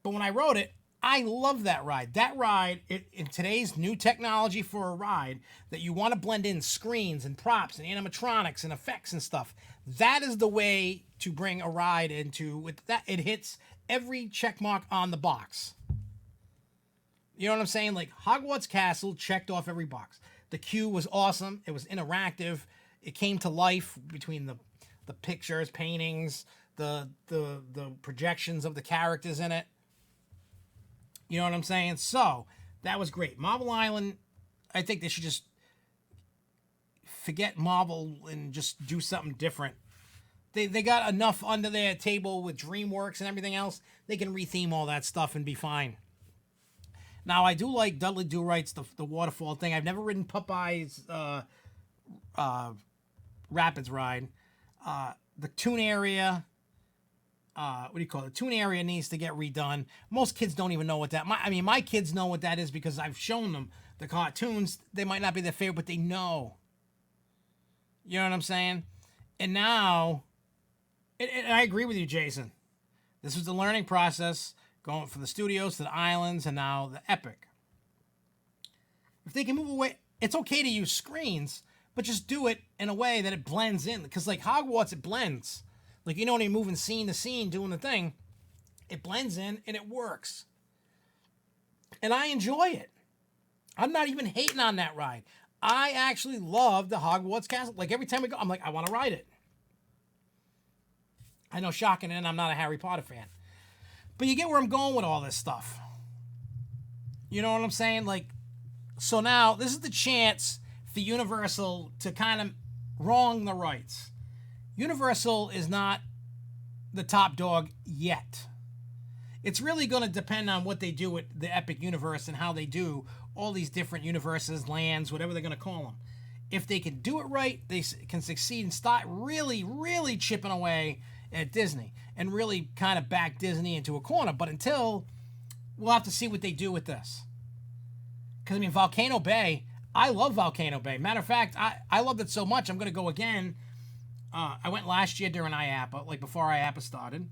But when I wrote it, I love that ride. That ride, in today's new technology for a ride, that you want to blend in screens and props and animatronics and effects and stuff, that is the way to bring a ride into with that. It hits every check mark on the box. You know what I'm saying? Like Hogwarts Castle checked off every box. The queue was awesome. It was interactive. It came to life between the pictures, paintings, the projections of the characters in it. You know what I'm saying? So, that was great. Marble Island, I think they should just forget Marvel and just do something different. They got enough under their table with DreamWorks and everything else. They can retheme all that stuff and be fine. Now, I do like Dudley Do-Right's the waterfall thing. I've never ridden Popeye's Rapids ride. The Toon area... what do you call it? The Toon area needs to get redone. Most kids don't even know what that... My kids know what that is because I've shown them the cartoons. They might not be their favorite, but they know. You know what I'm saying? And now, and I agree with you, Jason. This was the learning process going from the studios to the islands and now the Epic. If they can move away, it's okay to use screens, but just do it in a way that it blends in. Because like Hogwarts, it blends. Like, you know, when you're moving scene to scene, doing the thing, it blends in and it works. And I enjoy it. I'm not even hating on that ride. I actually love the Hogwarts Castle. Like, every time we go, I'm like, I want to ride it. I know, shocking, and I'm not a Harry Potter fan. But you get where I'm going with all this stuff. You know what I'm saying? Like, so now, this is the chance for Universal to kind of wrong the rights. Universal is not the top dog yet. It's really going to depend on what they do with the Epic Universe and how they do all these different universes, lands, whatever they're going to call them. If they can do it right, they can succeed and start really, really chipping away at Disney and really kind of back Disney into a corner. But until, we'll have to see what they do with this. Because, I mean, Volcano Bay, I love Volcano Bay. Matter of fact, I loved it so much, I'm going to go again. I went last year during IAPA, like before IAPA started.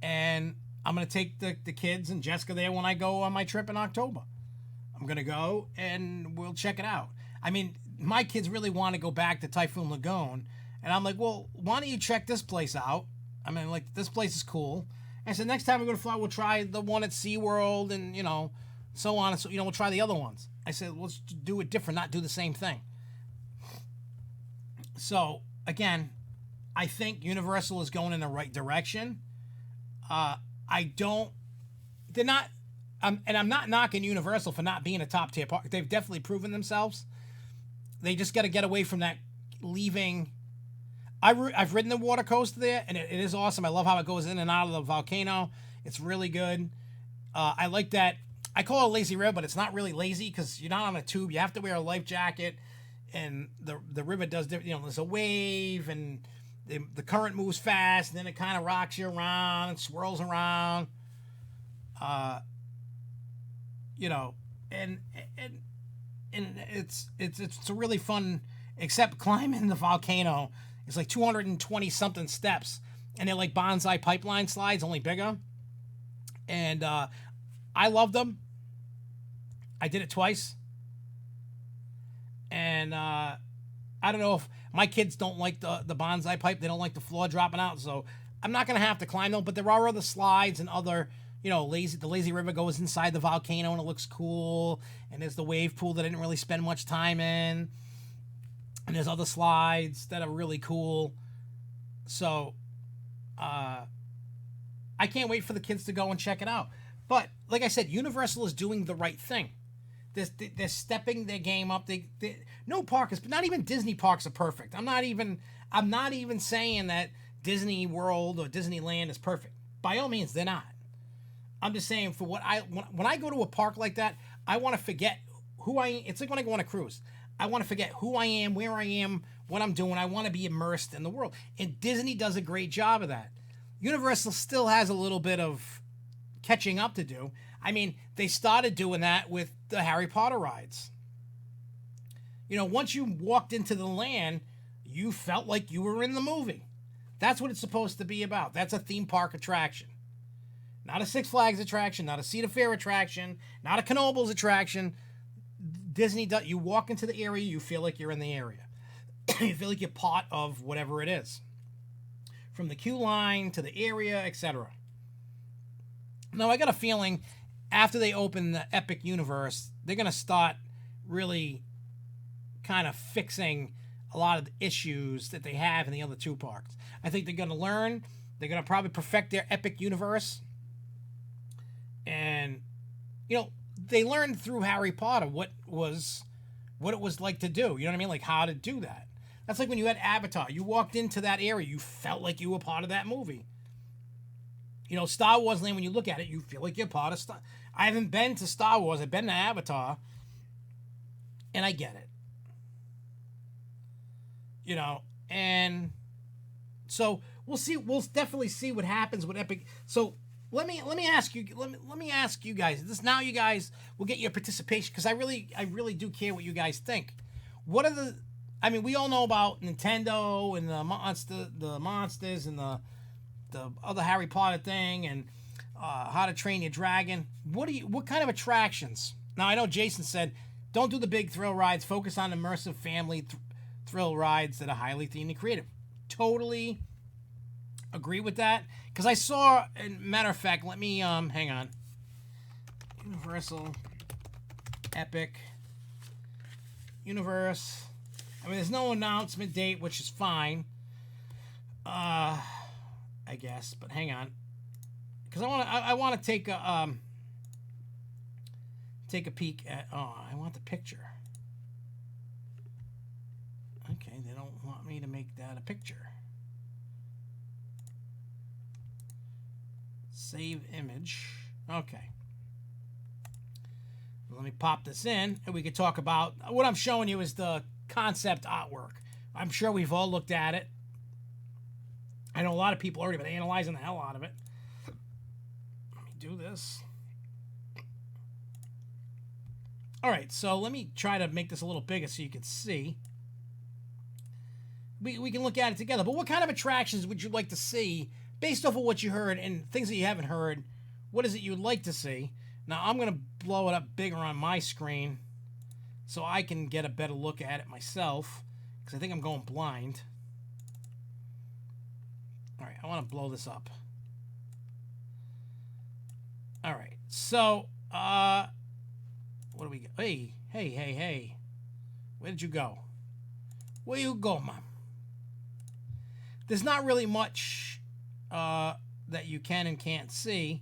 And I'm going to take the kids and Jessica there when I go on my trip in October. I'm going to go and we'll check it out. I mean, my kids really want to go back to Typhoon Lagoon. And I'm like, well, why don't you check this place out? I mean, like, this place is cool. And so next time we go to Florida, we'll try the one at SeaWorld and, you know, so on. And so, you know, we'll try the other ones. I said, let's do it different, not do the same thing. So, again, I think Universal is going in the right direction. They're not, and I'm not knocking Universal for not being a top tier park. They've definitely proven themselves. They just got to get away from that leaving. I've ridden the water coaster there, and it is awesome. I love how it goes in and out of the volcano. It's really good. I like that. I call it a lazy river, but it's not really lazy because you're not on a tube. You have to wear a life jacket, and the river does different. You know, there's a wave, and the current moves fast, and then it kind of rocks you around and swirls around. You know, and it's a really fun. Except climbing the volcano, it's like 220 something steps, and they're like bonsai pipeline slides, only bigger. And I loved them. I did it twice, and I don't know if my kids don't like the bonsai pipe. They don't like the floor dropping out, so I'm not gonna have to climb them. But there are other slides and other, you know, the lazy river goes inside the volcano and it looks cool. And there's the wave pool that I didn't really spend much time in. And there's other slides that are really cool. So, I can't wait for the kids to go and check it out. But, like I said, Universal is doing the right thing. They're stepping their game up. No park is, not even Disney parks are perfect. I'm not even saying that Disney World or Disneyland is perfect. By all means, they're not. I'm just saying for when I go to a park like that, I want to forget who I am. It's like when I go on a cruise. I want to forget who I am, where I am, what I'm doing. I want to be immersed in the world. And Disney does a great job of that. Universal still has a little bit of catching up to do. I mean, they started doing that with the Harry Potter rides. You know, once you walked into the land, you felt like you were in the movie. That's what it's supposed to be about. That's a theme park attraction. Not a Six Flags attraction, not a Cedar Fair attraction, not a Cannonball's attraction. Disney does. You walk into the area, you feel like you're in the area. You feel like you're part of whatever it is. From the queue line to the area, etc. Now, I got a feeling after they open the Epic Universe, they're going to start really kind of fixing a lot of the issues that they have in the other two parks. I think they're going to learn. They're going to probably perfect their Epic Universe. And, you know, they learned through Harry Potter what it was like to do. You know what I mean? Like how to do that. That's like when you had Avatar. You walked into that area, you felt like you were part of that movie. You know, Star Wars Land, when you look at it, you feel like you're part of Star. I haven't been to Star Wars. I've been to Avatar. And I get it. You know, and so we'll see. We'll definitely see what happens with Epic. So let me ask you. Let me ask you guys. This now, you guys will get your participation because I really do care what you guys think. What are the I mean, we all know about Nintendo and the monsters, and the other Harry Potter thing, and How to Train Your Dragon. What kind of attractions? Now, I know Jason said, don't do the big thrill rides. Focus on immersive family thrill rides that are highly themed and creative. Totally agree with that. Because I saw, matter of fact, let me, hang on. Universal, Epic, Universe. I mean, there's no announcement date, which is fine. I guess, but hang on. Because I want to take a peek at, I want the picture. Okay, they don't want me to make that a picture. Save image. Okay. Let me pop this in, and we can talk about, what I'm showing you is the concept artwork. I'm sure we've all looked at it. I know a lot of people already been analyzing the hell out of it. Let me do this. All right, so let me try to make this a little bigger so you can see. We can look at it together. But what kind of attractions would you like to see based off of what you heard and things that you haven't heard? What is it you'd like to see? Now, I'm going to blow it up bigger on my screen so I can get a better look at it myself, because I think I'm going blind. All right, I want to blow this up. All right, so, what do we get? Hey. Where did you go? Where you go, Mom? There's not really much that you can and can't see,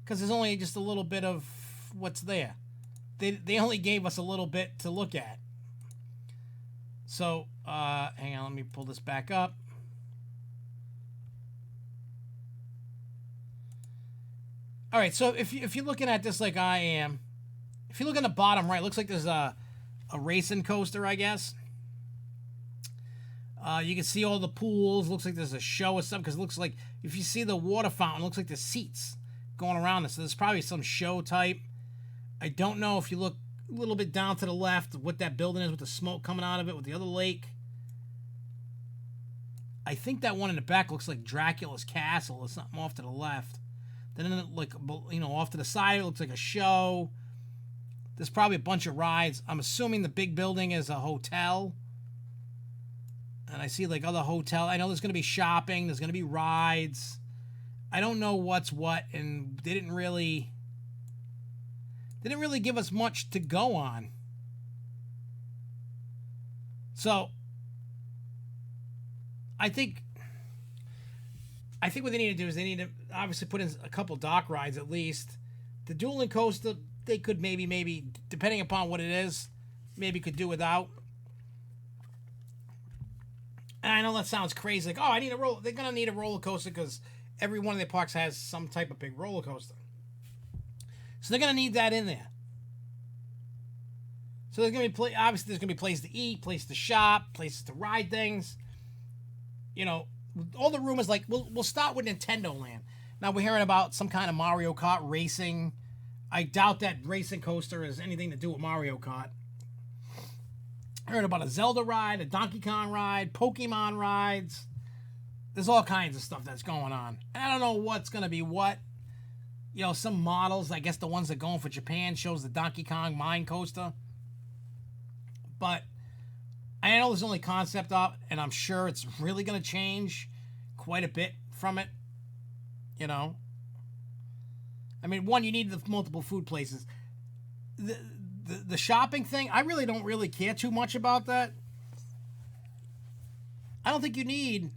because there's only just a little bit of what's there. They only gave us a little bit to look at. So, hang on, let me pull this back up. All right, so if you're looking at this like I am, if you look in the bottom right, it looks like there's a racing coaster, I guess. You can see all the pools. Looks like there's a show or something, because it looks like, if you see the water fountain, it looks like there's seats going around this. So there's probably some show type. I don't know if you look a little bit down to the left what that building is with the smoke coming out of it with the other lake. I think that one in the back looks like Dracula's castle or something off to the left. Then, like, you know, off to the side, it looks like a show. There's probably a bunch of rides. I'm assuming the big building is a hotel. And I see, like, other hotel. I know there's going to be shopping. There's going to be rides. I don't know what's what, and they didn't really give us much to go on. So, I think what they need to do is they need to obviously put in a couple dock rides at least. The dueling coaster, they could maybe, depending upon what it is, maybe could do without. And I know that sounds crazy, like, oh, they're going to need a roller coaster because every one of their parks has some type of big roller coaster. So they're going to need that in there. So there's going to be, obviously there's going to be places to eat, places to shop, places to ride things. You know, all the rumors, like, we'll start with Nintendo Land. Now we're hearing about some kind of Mario Kart racing. I doubt that racing coaster has anything to do with Mario Kart. I heard about a Zelda ride, a Donkey Kong ride, Pokemon rides. There's all kinds of stuff that's going on. And I don't know what's going to be what. You know, some models, I guess the ones that are going for Japan, shows the Donkey Kong Mine Coaster. But I know there's only concept art, and I'm sure it's really going to change quite a bit from it. You know? I mean, one, you need the multiple food places. The shopping thing, I really don't really care too much about that. I don't think you need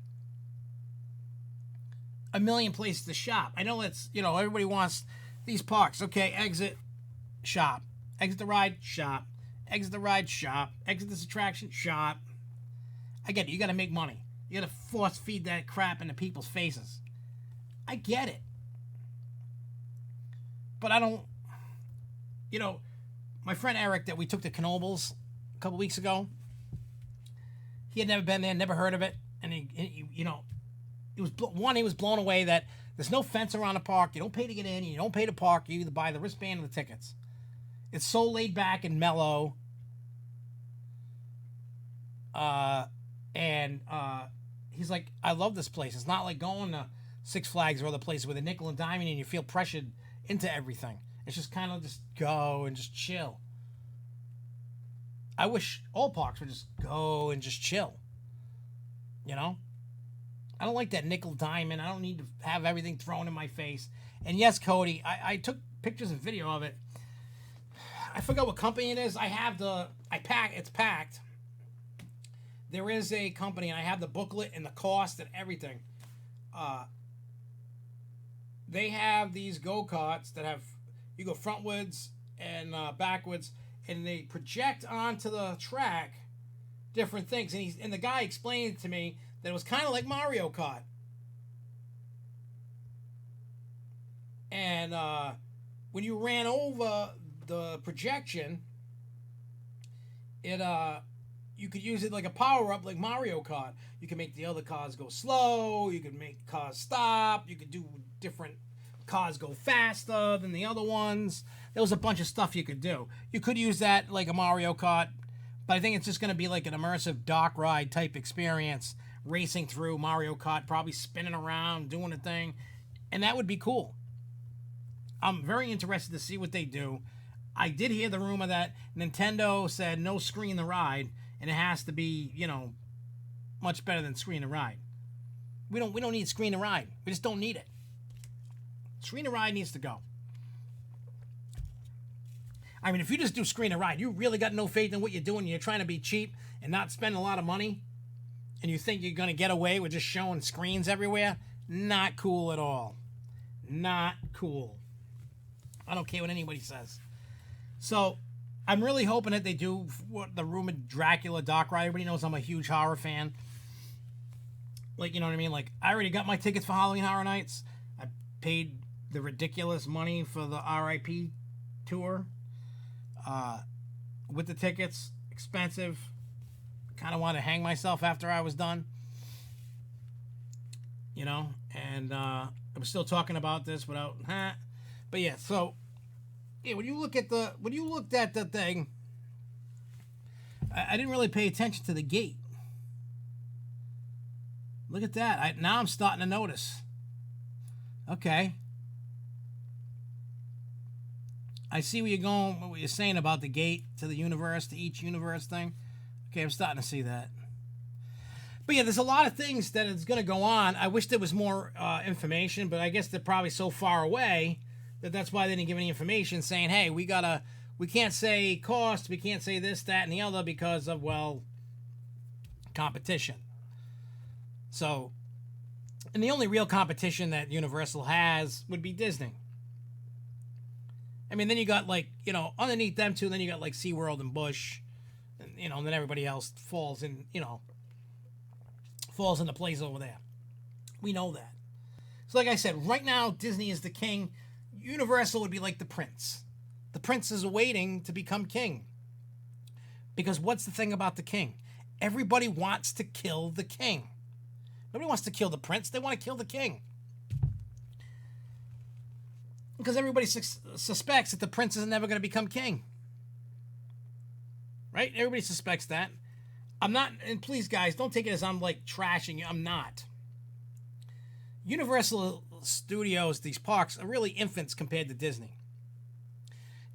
a million places to shop. I know that's, you know, everybody wants these parks. Okay, exit, shop. Exit the ride, shop. Exit the ride, shop. Exit this attraction, shop. I get it. You got to make money. You got to force feed that crap into people's faces. I get it. But I don't, you know, my friend Eric that we took to Cannonballs a couple weeks ago, he had never been there, never heard of it. And he you know, he was blown away that there's no fence around the park. You don't pay to get in. You don't pay to park. You either buy the wristband or the tickets. It's so laid back and mellow. And he's like, I love this place. It's not like going to Six Flags or other places with a nickel and diamond and you feel pressured into everything. It's just kind of just go and just chill. I wish all parks would just go and just chill. You know? I don't like that nickel diamond. I don't need to have everything thrown in my face. And yes, Cody, I took pictures and video of it. I forgot what company it is. It's packed. There is a company, and I have the booklet and the cost and everything. They have these go-karts that have, you go frontwards and backwards, and they project onto the track different things. And the guy explained to me that it was kind of like Mario Kart. And when you ran over the projection, you could use it like a power-up like Mario Kart. You can make the other cars go slow. You could make cars stop. You could do different cars go faster than the other ones. There was a bunch of stuff you could do. You could use that like a Mario Kart, but I think it's just going to be like an immersive dock ride type experience, racing through Mario Kart, probably spinning around, doing a thing, and that would be cool. I'm very interested to see what they do. I did hear the rumor that Nintendo said no screen the ride, and it has to be, much better than screen the ride. We don't need screen the ride. We just don't need it. Screen the ride needs to go. I mean, if you just do screen the ride, you really got no faith in what you're doing. You're trying to be cheap and not spend a lot of money, and you think you're going to get away with just showing screens everywhere. Not cool at all. Not cool. I don't care what anybody says. So, I'm really hoping that they do what the rumored Dracula dock ride. Everybody knows I'm a huge horror fan. Like, you know what I mean? Like, I already got my tickets for Halloween Horror Nights. I paid the ridiculous money for the RIP tour. With the tickets, expensive. Kind of want to hang myself after I was done. And I'm still talking about this without, But yeah, so yeah, when you looked at the thing, I didn't really pay attention to the gate. Look at that. Now I'm starting to notice. Okay. I see where you're going, what you're saying about the gate to the universe, to each universe thing. Okay, I'm starting to see that. But yeah, there's a lot of things that is going to go on. I wish there was more information, but I guess they're probably so far away that's why they didn't give any information saying, hey, we can't say cost, we can't say this, that, and the other because of, competition. So, and the only real competition that Universal has would be Disney. I mean, then you got underneath them two, then you got like SeaWorld and Busch, and, and then everybody else falls into place over there. We know that. So like I said, right now, Disney is the king. Universal would be like the prince. The prince is waiting to become king. Because what's the thing about the king? Everybody wants to kill the king. Nobody wants to kill the prince. They want to kill the king. Because everybody suspects that the prince is never going to become king. Right? Everybody suspects that. I'm not, and please guys, don't take it as I'm like trashing you. I'm not. Universal Studios, these parks, are really infants compared to Disney.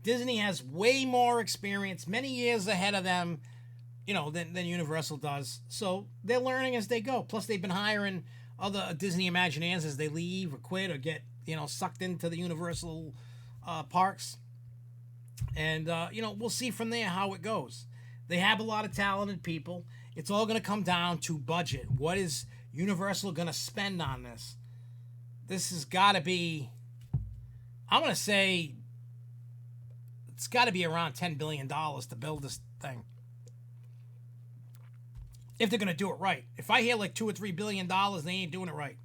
Disney has way more experience, many years ahead of them, than Universal does. So they're learning as they go. Plus, they've been hiring other Disney Imagineers as they leave or quit or get, sucked into the Universal parks. And, we'll see from there how it goes. They have a lot of talented people. It's all going to come down to budget. What is Universal going to spend on this? This has got to be, I'm going to say, it's got to be around $10 billion to build this thing. If they're going to do it right. If I hear like $2 or $3 billion, they ain't doing it right.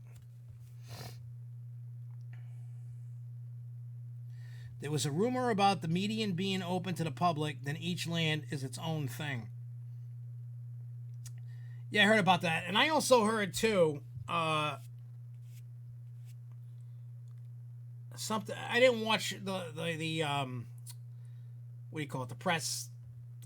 There was a rumor about the median being open to the public, then each land is its own thing. Yeah, I heard about that. And I also heard, too, something. I didn't watch the what do you call it, the press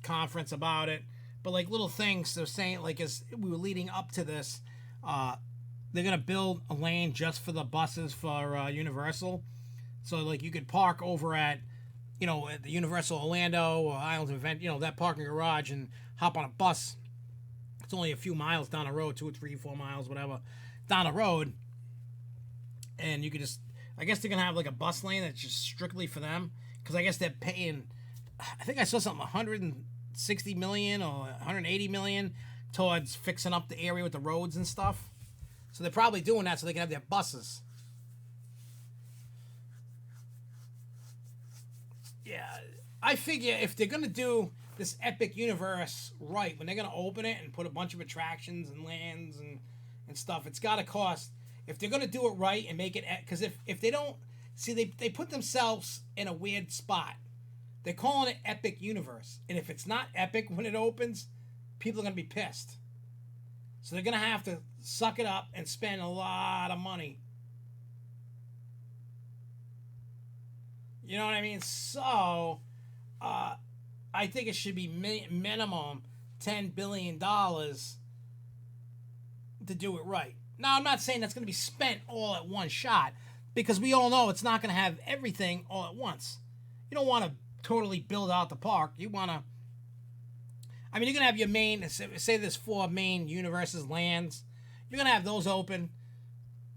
conference about it. But like little things they're saying, like as we were leading up to this, they're gonna build a lane just for the buses for Universal. So like you could park over at, at the Universal Orlando or Islands of Event, that parking garage and hop on a bus. It's only a few miles down the road, 2 or 3, 4 miles, whatever, down the road. And you could just, I guess they're gonna have like a bus lane that's just strictly for them, because I guess they're paying. I think I saw something 160 million or 180 million towards fixing up the area with the roads and stuff. So they're probably doing that so they can have their buses. Yeah, I figure if they're gonna do this epic universe right, when they're gonna open it and put a bunch of attractions and lands and stuff, it's gotta cost. If they're gonna do it right and make it, because if they don't, see, they put themselves in a weird spot. They're calling it Epic Universe, and if it's not epic when it opens, people are gonna be pissed. So they're gonna have to suck it up and spend a lot of money. You know what I mean? So, I think it should be minimum $10 billion to do it right. Now, I'm not saying that's going to be spent all at one shot, because we all know it's not going to have everything all at once. You don't want to totally build out the park. You want to... I mean, you're going to have your main... Say there's 4 main universes, lands. You're going to have those open.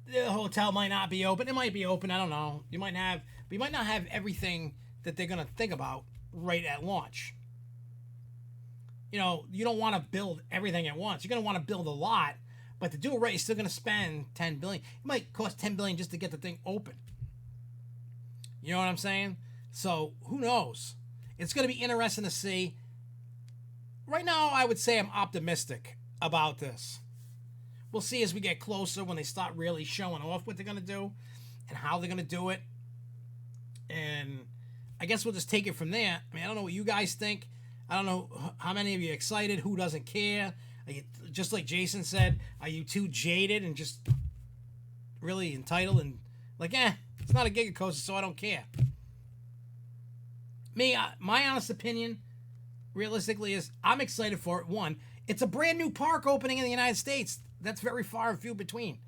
The hotel might not be open. It might be open. I don't know. You might have... But you might not have everything that they're going to think about right at launch. You don't want to build everything at once. You're going to want to build a lot, but to do it right, you're still going to spend $10 billion. It might cost $10 billion just to get the thing open. You know what I'm saying? So who knows? It's going to be interesting to see. Right now, I would say I'm optimistic about this. We'll see as we get closer, when they start really showing off what they're going to do and how they're going to do it. And I guess we'll just take it from there. I mean, I don't know what you guys think. I don't know how many of you are excited. Who doesn't care? Are you, just like Jason said, are you too jaded and just really entitled and like, it's not a Giga Coaster, so I don't care. Me, my honest opinion, realistically, is I'm excited for it. One, it's a brand new park opening in the United States. That's very far and few between.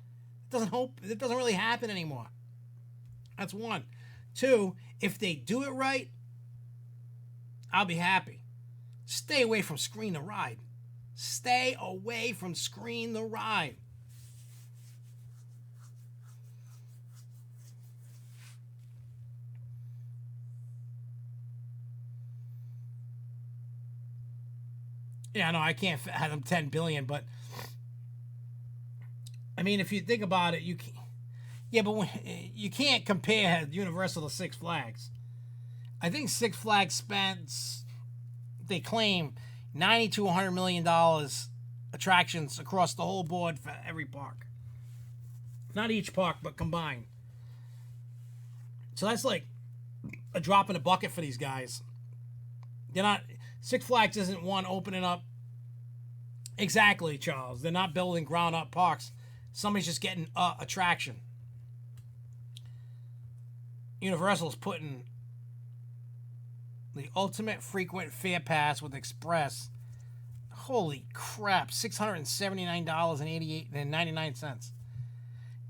It doesn't really happen anymore. That's one. Two, if they do it right, I'll be happy. Stay away from Screen the Ride. Stay away from Screen the Ride. Yeah, no, I can't have them $10 billion, but I mean, if you think about it, you can. Yeah, but you can't compare Universal to Six Flags. I think Six Flags spends, they claim, $90 to $100 million attractions across the whole board for every park. Not each park, but combined. So that's like a drop in the bucket for these guys. They're not... Six Flags isn't one opening up... Exactly, Charles. They're not building ground-up parks. Somebody's just getting an attraction. Universal's putting the ultimate frequent fare pass with Express. Holy crap, $679.99.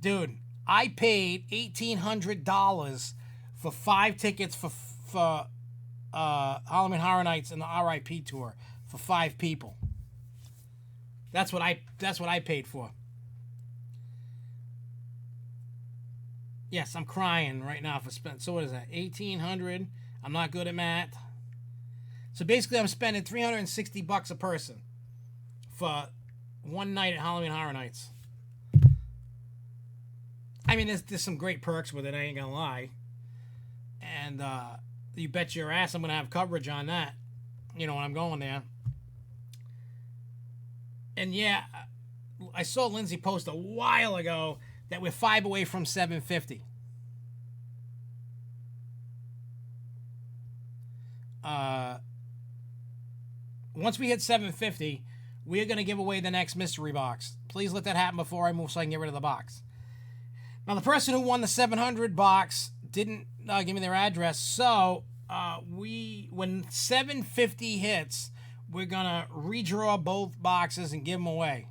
Dude, I paid $1,800 for 5 tickets for Halloween Horror Nights and the RIP tour for 5 people. That's what I paid for. Yes, I'm crying right now for spend. So what is that? $1,800. I'm not good at math. So basically, I'm spending $360 a person for one night at Halloween Horror Nights. I mean, there's some great perks with it. I ain't gonna lie. And you bet your ass I'm gonna have coverage on that. When I'm going there. And yeah, I saw Lindsay post a while ago that we're 5 away from 750. Once we hit 750, we're going to give away the next mystery box. Please let that happen before I move so I can get rid of the box. Now, the person who won the 700 box didn't give me their address, so when 750 hits, we're gonna redraw both boxes and give them away.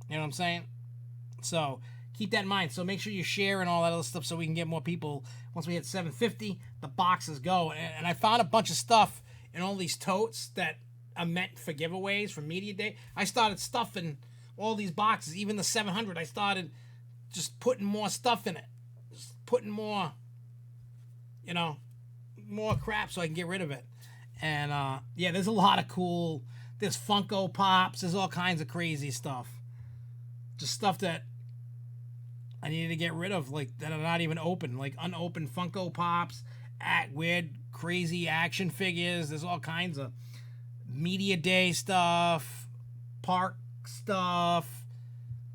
You know what I'm saying? So keep that in mind. So make sure you share and all that other stuff so we can get more people. Once we hit 750, the boxes go. And I found a bunch of stuff in all these totes that are meant for giveaways for Media Day. I started stuffing all these boxes, even the 700. I started just putting more stuff in it. Just putting more, you know, more crap so I can get rid of it. And, yeah, there's a lot of cool, there's Funko Pops, there's all kinds of crazy stuff. Just stuff that I needed to get rid of, like, that are not even open, like unopened Funko Pops, weird, crazy action figures. There's all kinds of Media Day stuff, park stuff.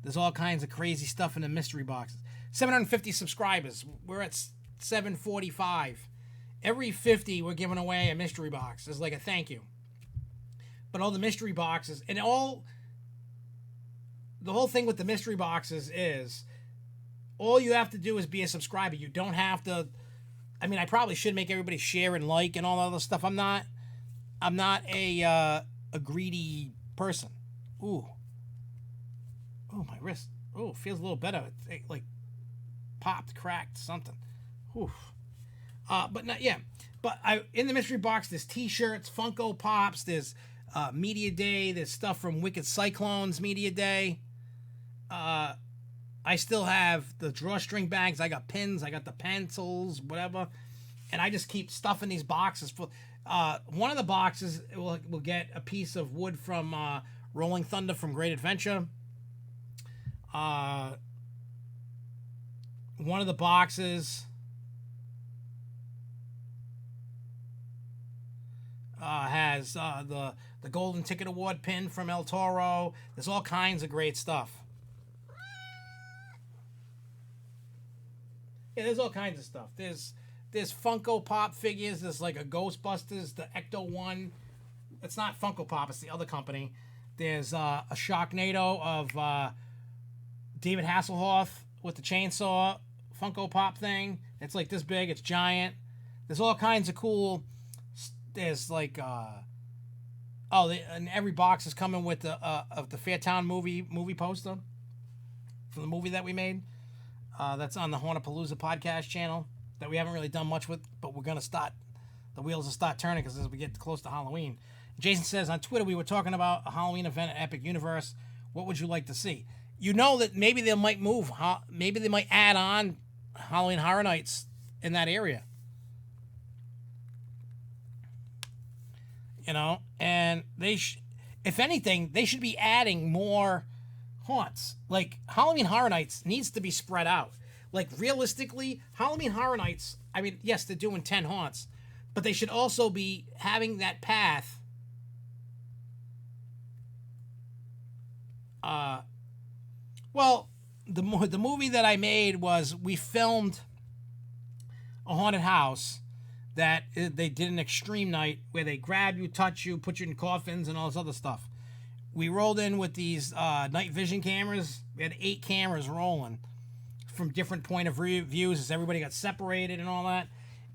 There's all kinds of crazy stuff in the mystery boxes. 750 subscribers. We're at 745. Every 50, we're giving away a mystery box. It's like a thank you. But all the mystery boxes, and all, the whole thing with the mystery boxes is, all you have to do is be a subscriber. You don't have to, I mean, I probably should make everybody share and like and all that other stuff. I'm not a greedy person. Ooh. Oh, my wrist. Oh, feels a little better. It like popped, cracked, something. Oof. But not, yeah. But in the mystery box, there's T-shirts, Funko Pops, there's Media Day, there's stuff from Wicked Cyclones Media Day. I still have the drawstring bags. I got pins. I got the pencils, whatever. And I just keep stuffing these boxes. One of the boxes will get a piece of wood from Rolling Thunder from Great Adventure. One of the boxes has the Golden Ticket Award pin from El Toro. There's all kinds of great stuff. Yeah, there's all kinds of stuff. There's Funko Pop figures. There's like a Ghostbusters, the Ecto One. It's not Funko Pop. It's the other company. There's a Sharknado of David Hasselhoff with the chainsaw Funko Pop thing. It's like this big. It's giant. There's all kinds of cool. There's like and every box is coming with the of the Fairtown movie poster from the movie that we made. That's on the Hornapalooza podcast channel that we haven't really done much with, but we're gonna start. The wheels will start turning because as we get close to Halloween. Jason says on Twitter we were talking about a Halloween event at Epic Universe. What would you like to see? You know that maybe they might move. Maybe they might add on Halloween Horror Nights in that area. You know, and if anything, they should be adding more haunts. Like, Halloween Horror Nights needs to be spread out. Like, realistically, Halloween Horror Nights, I mean, yes, they're doing 10 haunts, but they should also be having that path. Well, the movie that I made was, we filmed a haunted house that they did an extreme night where they grab you, touch you, put you in coffins and all this other stuff. We rolled in with these night vision cameras. We had 8 cameras rolling from different point of views as everybody got separated and all that.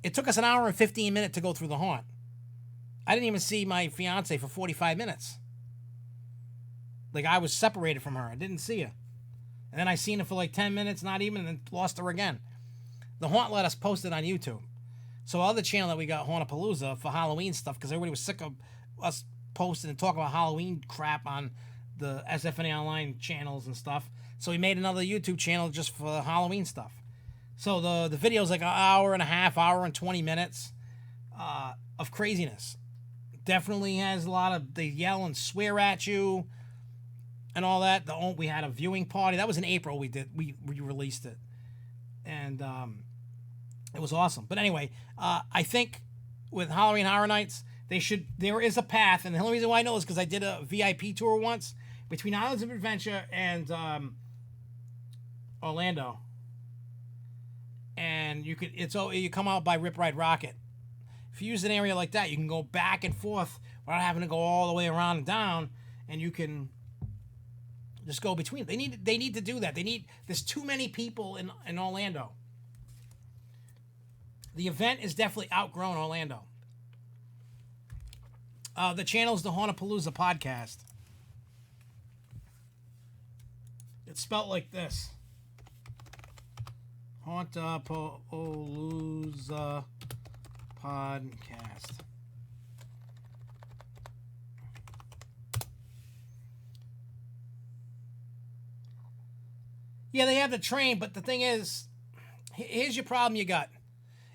It took us an hour and 15 minutes to go through the haunt. I didn't even see my fiance for 45 minutes. Like, I was separated from her. I didn't see her. And then I seen her for like 10 minutes, not even, and then lost her again. The haunt let us post it on YouTube. So other channel that we got, Hornapalooza, for Halloween stuff, because everybody was sick of us posting and talking about Halloween crap on the SFNEOnline channels and stuff. So we made another YouTube channel just for Halloween stuff. So the video's like an hour and a half, hour and 20 minutes of craziness. Definitely has a lot of, they yell and swear at you and all that. We had a viewing party. That was in April we released it. And it was awesome. But anyway, I think with Halloween Horror Nights, there is a path, and the only reason why I know is because I did a VIP tour once between Islands of Adventure and Orlando. And you come out by Rip Ride Rocket. If you use an area like that, you can go back and forth without having to go all the way around and down, and you can just go between. They need to do that. There's too many people in Orlando. The event is definitely outgrown Orlando. The channel's the Hauntapalooza Podcast. It's spelled like this. Hauntapalooza Podcast. Yeah, they have the train, but the thing is, here's your problem you got.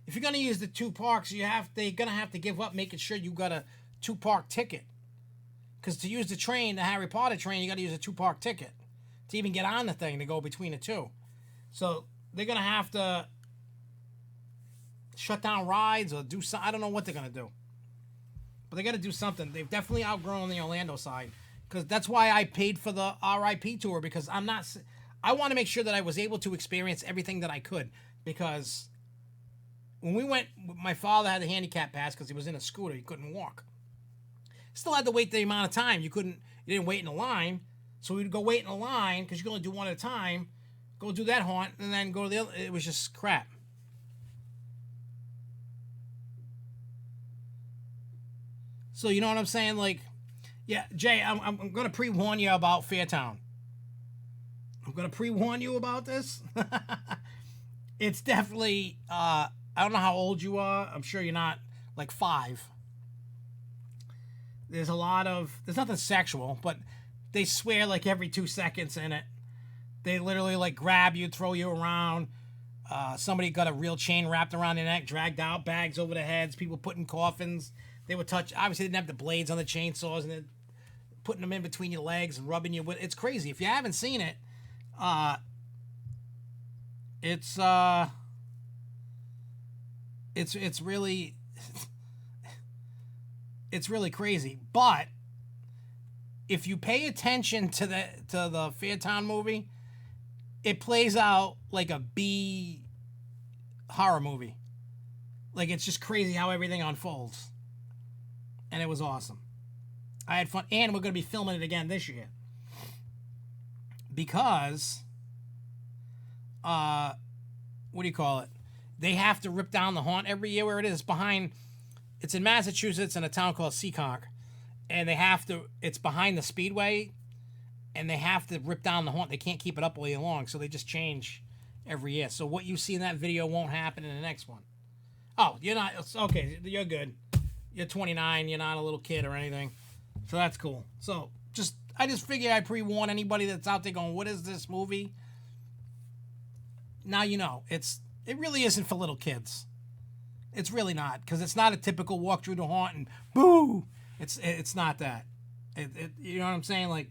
If you're gonna use the 2 parks, they're gonna have to give up making sure you got a 2-park ticket. Because to use the train, the Harry Potter train, you got to use a 2-park ticket to even get on the thing to go between the two. So they're gonna have to shut down rides or do something. I don't know what they're gonna do, but they got to do something. They've definitely outgrown the Orlando side, because that's why I paid for the RIP tour, because I want to make sure that I was able to experience everything that I could, because when we went, my father had the handicap pass because he was in a scooter. He couldn't walk. Still had to wait the amount of time. You didn't wait in a line. So we'd go wait in a line, because you can only do one at a time. Go do that haunt and then go to the other. It was just crap. So you know what I'm saying? Like, yeah, Jay, I'm going to pre-warn you about Fairtown. I'm going to pre-warn you about this. It's definitely, I don't know how old you are. I'm sure you're not like 5. There's nothing sexual, but they swear like every 2 seconds in it. They literally like grab you, throw you around. Somebody got a real chain wrapped around their neck, dragged out, bags over their heads, people put in coffins. They would touch, obviously they didn't have the blades on the chainsaws, and they're putting them in between your legs and rubbing you with. It's crazy. If you haven't seen it, it's really it's really crazy. But if you pay attention to the Fairtown movie, it plays out like a B horror movie. Like, it's just crazy how everything unfolds. And it was awesome. I had fun. And we're going to be filming it again this year. Because, what do you call it? They have to rip down the haunt every year where it is. It's in Massachusetts in a town called Seekonk. And it's behind the Speedway. And they have to rip down the haunt. They can't keep it up all year long. So they just change every year. So what you see in that video won't happen in the next one. Oh, you're not. Okay, you're good. You're 29. You're not a little kid or anything. So that's cool. So I just figure I pre-warn anybody that's out there going, what is this movie? Now you know. It really isn't for little kids. It's really not. Because it's not a typical walk through the haunt and boo. It's not that. You know what I'm saying? Like,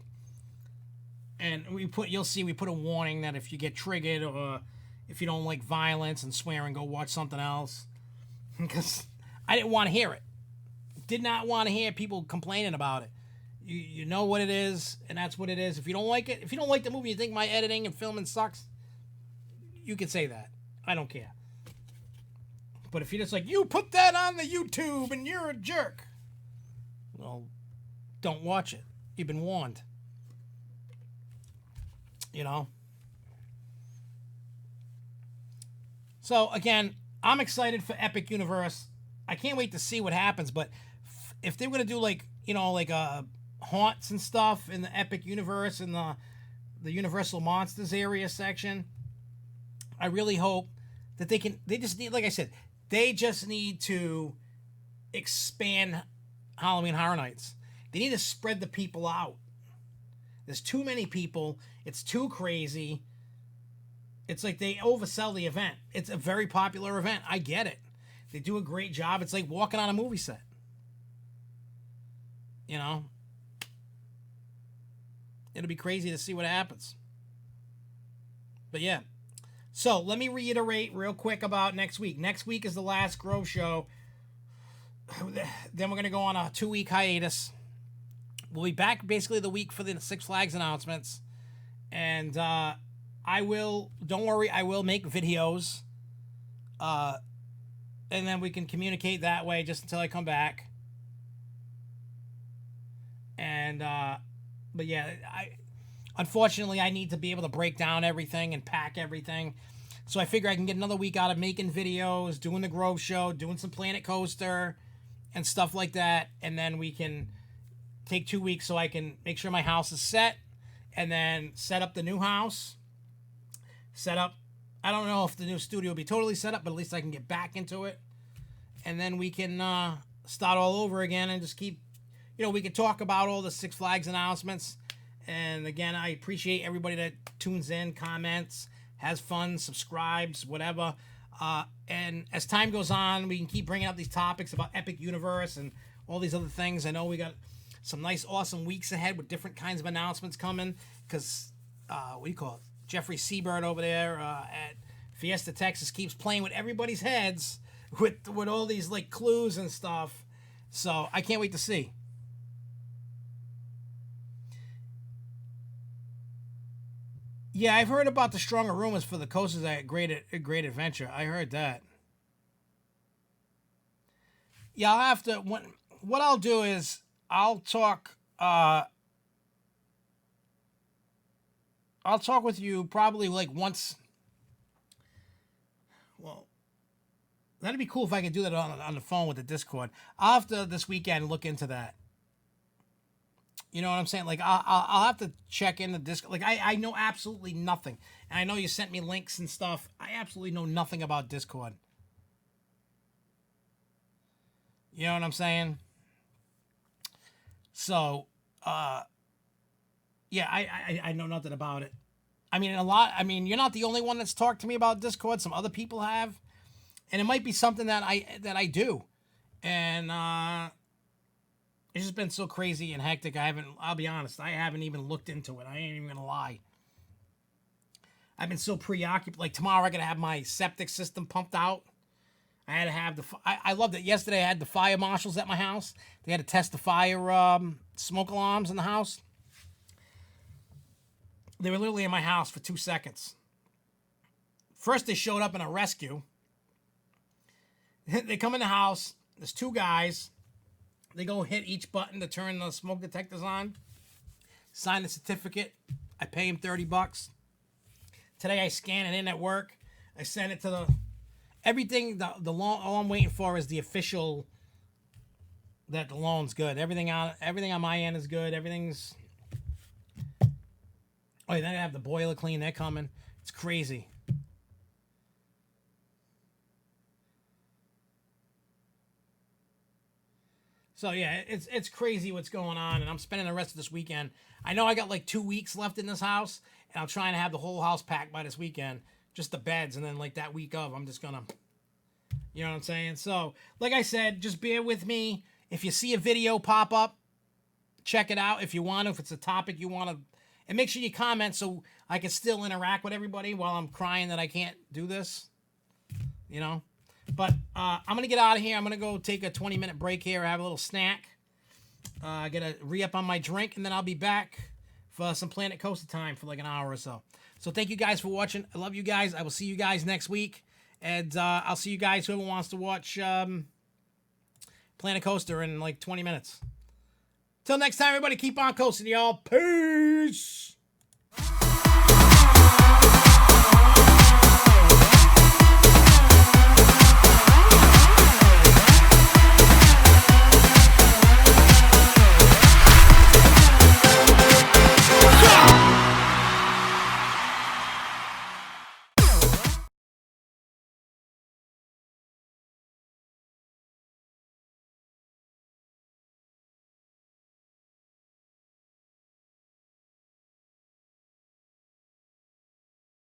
and you'll see we put a warning that if you get triggered or if you don't like violence and swearing, go watch something else. Because I didn't want to hear it. Did not want to hear people complaining about it. You know what it is, and that's what it is. If you don't like it, if you don't like the movie, you think my editing and filming sucks, you can say that. I don't care. But if you're just like, you put that on the YouTube and you're a jerk, well, don't watch it. You've been warned. You know? So, again, I'm excited for Epic Universe. I can't wait to see what happens, but if they were going to do, like, you know, like haunts and stuff in the Epic Universe and the Universal Monsters area section, I really hope that they just need, like I said, they just need to expand Halloween Horror Nights. They need to spread the people out. There's too many people. It's too crazy. It's like they oversell the event. It's a very popular event. I get it. They do a great job. It's like walking on a movie set. You know? It'll be crazy to see what happens. But yeah. So, let me reiterate real quick about next week. Next week is the last Grove show. Then we're going to go on a 2-week hiatus. We'll be back basically the week for the Six Flags announcements. And don't worry, I will make videos. And then we can communicate that way just until I come back. And, but yeah, unfortunately, I need to be able to break down everything and pack everything. So I figure I can get another week out of making videos, doing the Grove show, doing some Planet Coaster, and stuff like that, and then we can take 2 weeks so I can make sure my house is set, and then set up the new house. I don't know if the new studio will be totally set up, but at least I can get back into it. And then we can start all over again and just keep, we can talk about all the Six Flags announcements. And again, I appreciate everybody that tunes in, comments, has fun, subscribes, whatever. And as time goes on, we can keep bringing up these topics about Epic Universe and all these other things. I know we got some nice, awesome weeks ahead with different kinds of announcements coming because, Jeffrey Seabird over there at Fiesta, Texas keeps playing with everybody's heads with all these like clues and stuff. So I can't wait to see. Yeah, I've heard about the stronger rumors for the coasters at Great Adventure. I heard that. Yeah, I'll have to. What I'll do is I'll talk with you probably like once. Well, that'd be cool if I could do that on the phone with the Discord. I'll have to this weekend look into that. You know what I'm saying? Like I'll have to check in the Discord. Like I know absolutely nothing, and I know you sent me links and stuff. I absolutely know nothing about Discord. You know what I'm saying? So, yeah, I know nothing about it. I mean, you're not the only one that's talked to me about Discord. Some other people have, and it might be something that I do, and it's just been so crazy and hectic. I'll be honest, I haven't even looked into it. I ain't even gonna lie. I've been so preoccupied. Like tomorrow, I gotta have my septic system pumped out. I had to have I loved it. Yesterday, I had the fire marshals at my house. They had to test the fire smoke alarms in the house. They were literally in my house for 2 seconds. First, they showed up in a rescue. They come in the house. There's 2 guys. They go hit each button to turn the smoke detectors on. Sign the certificate. I pay him $30. Today, I scan it in at work. I send it to the... Everything, the loan, all I'm waiting for is the official that the loan's good. Everything on my end is good. Everything's... Oh, yeah, then I have the boiler clean. They're coming. It's crazy. So, yeah, it's crazy what's going on, and I'm spending the rest of this weekend. I know I got like 2 weeks left in this house, and I'm trying to have the whole house packed by this weekend. Just the beds, and then like that week of, I'm just gonna, you know what I'm saying? So, like I said, just bear with me. If you see a video pop up, check it out if you want to, if it's a topic you want to, and make sure you comment so I can still interact with everybody while I'm crying that I can't do this, you know? But I'm going to get out of here. I'm going to go take a 20-minute break here, have a little snack. I got to re-up on my drink, and then I'll be back for some Planet Coaster time for like an hour or so. So thank you guys for watching. I love you guys. I will see you guys next week. And I'll see you guys, whoever wants to watch Planet Coaster in like 20 minutes. Till next time, everybody, keep on coasting, y'all. Peace!